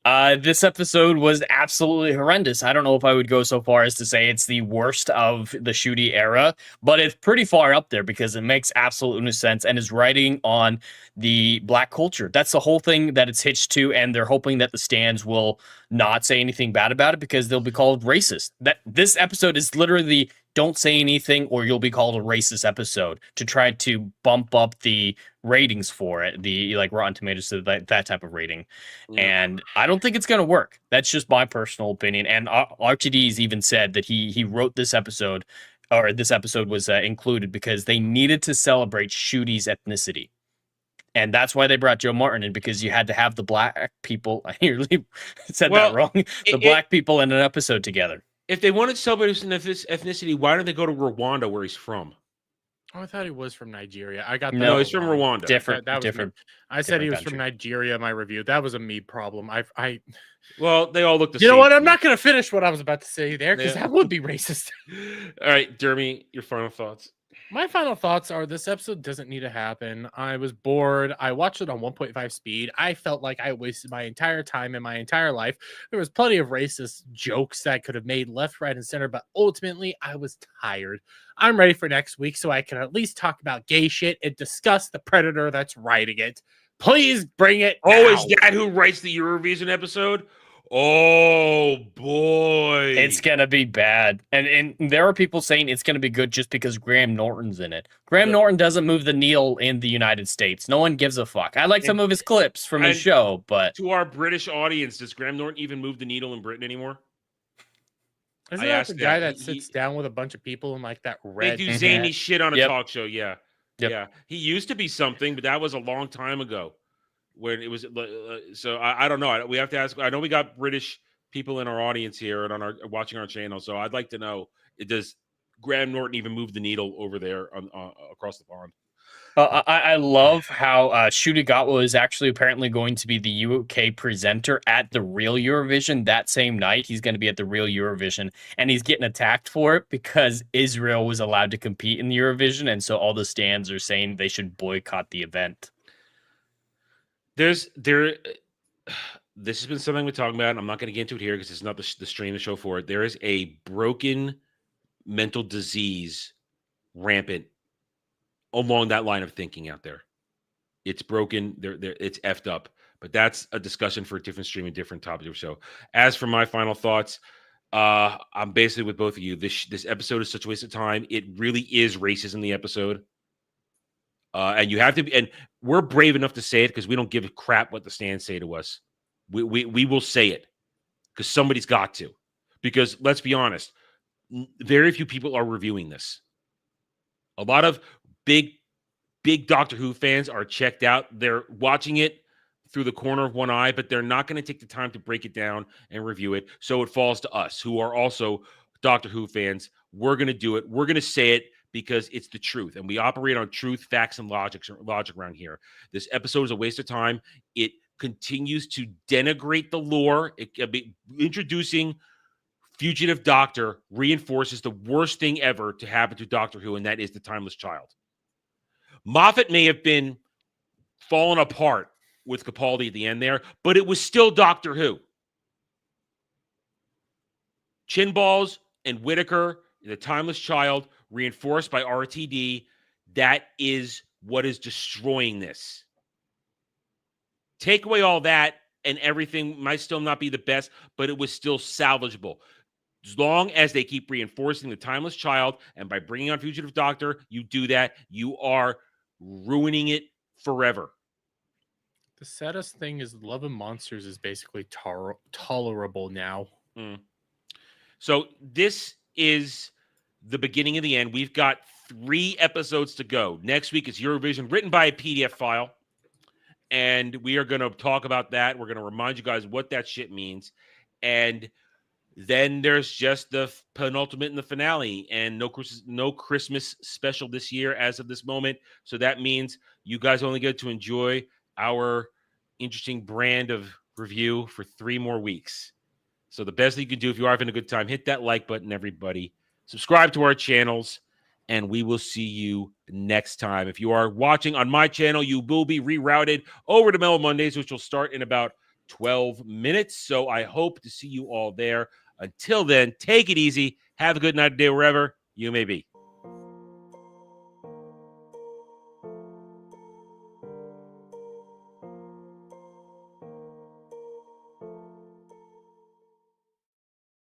This episode was absolutely horrendous. I don't know if I would go so far as to say it's the worst of the Shooty era, but it's pretty far up there because it makes absolute no sense and is writing on the black culture. That's the whole thing that it's hitched to, and they're hoping that the stands will not say anything bad about it because they'll be called racist. That this episode is literally don't say anything or you'll be called a racist episode to try to bump up the ratings for it, the like Rotten Tomatoes, so that type of rating. And I don't think it's going to work. That's just my personal opinion. And RTD's even said that he wrote this episode, or this episode was included because they needed to celebrate Shooty's ethnicity. And that's why they brought Joe Martin in, because you had to have the black people, I nearly said that wrong, the black people in an episode together. If they wanted to celebrate his ethnicity, why don't they go to Rwanda, where he's from? Oh, I thought he was from Nigeria. I got that. No, he's from Rwanda. Different. I said he was from Nigeria in my review. That was a me problem. Well, they all look the same. You know what? I'm not going to finish what I was about to say there because that would be racist. All right, Dermy, your final thoughts. My final thoughts are this episode doesn't need to happen. I was bored. I watched it on 1.5 speed. I felt like I wasted my entire time and my entire life. There was plenty of racist jokes that I could have made left, right, and center, but ultimately I was tired. I'm ready for next week so I can at least talk about gay shit and discuss the predator that's writing it. Please bring it now. Is that who writes the Eurovision episode? Oh boy, It's gonna be bad, and there are people saying it's gonna be good just because Graham Norton's in it. Graham Norton doesn't move the needle in the United States. No one gives a fuck. I like some of his clips from his show, but to our British audience, does Graham Norton even move the needle in Britain anymore? Isn't that the guy that sits down with a bunch of people in like that red? They do zany shit on a Yep. talk show. Yeah, yeah. He used to be something, but that was a long time ago. When it was, so I don't know. We have to ask. I know we got British people in our audience here and on our watching our channel, so I'd like to know: does Graham Norton even move the needle over there on across the pond? I love how Shudigawa is actually apparently going to be the UK presenter at the real Eurovision that same night. He's going to be at the real Eurovision, and he's getting attacked for it because Israel was allowed to compete in the Eurovision, and so all the stands are saying they should boycott the event. This has been something we're talking about. I'm not going to get into it here because it's not the stream, the show for it. There is a broken mental disease rampant along that line of thinking out there. It's broken. It's effed up. But that's a discussion for a different stream and different topic of show. As for my final thoughts, I'm basically with both of you. This episode is such a waste of time. It really is racist in the episode. And you have to be, and we're brave enough to say it because we don't give a crap what the stands say to us. We will say it because somebody's got to. Because let's be honest, very few people are reviewing this. A lot of big Doctor Who fans are checked out. They're watching it through the corner of one eye, but they're not going to take the time to break it down and review it. So it falls to us, who are also Doctor Who fans. We're going to do it. We're going to say it because it's the truth, and we operate on truth, facts, and logic around here. This episode is a waste of time. It continues to denigrate the lore. Introducing Fugitive Doctor reinforces the worst thing ever to happen to Doctor Who, and that is the Timeless Child. Moffat may have been fallen apart with Capaldi at the end there, but it was still Doctor Who. Chinballs and Whittaker, the Timeless Child, reinforced by RTD, that is what is destroying this. Take away all that, and everything might still not be the best, but it was still salvageable. As long as they keep reinforcing the Timeless Child, and by bringing on Fugitive Doctor, you do that, you are ruining it forever. The saddest thing is Love and Monsters is basically tolerable now. So this is the beginning of the end. We've got 3 episodes to go. Next week is Eurovision, written by a PDF file. And we are going to talk about that. We're going to remind you guys what that shit means. And then there's just the penultimate and the finale. And no Christmas special this year as of this moment. So that means you guys only get to enjoy our interesting brand of review for 3 more weeks. So the best thing you can do if you are having a good time, hit that like button, everybody. Subscribe to our channels, and we will see you next time. If you are watching on my channel, you will be rerouted over to Mellow Mondays, which will start in about 12 minutes. So I hope to see you all there. Until then, take it easy. Have a good night, day, wherever you may be.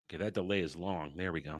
Okay, that delay is long. There we go.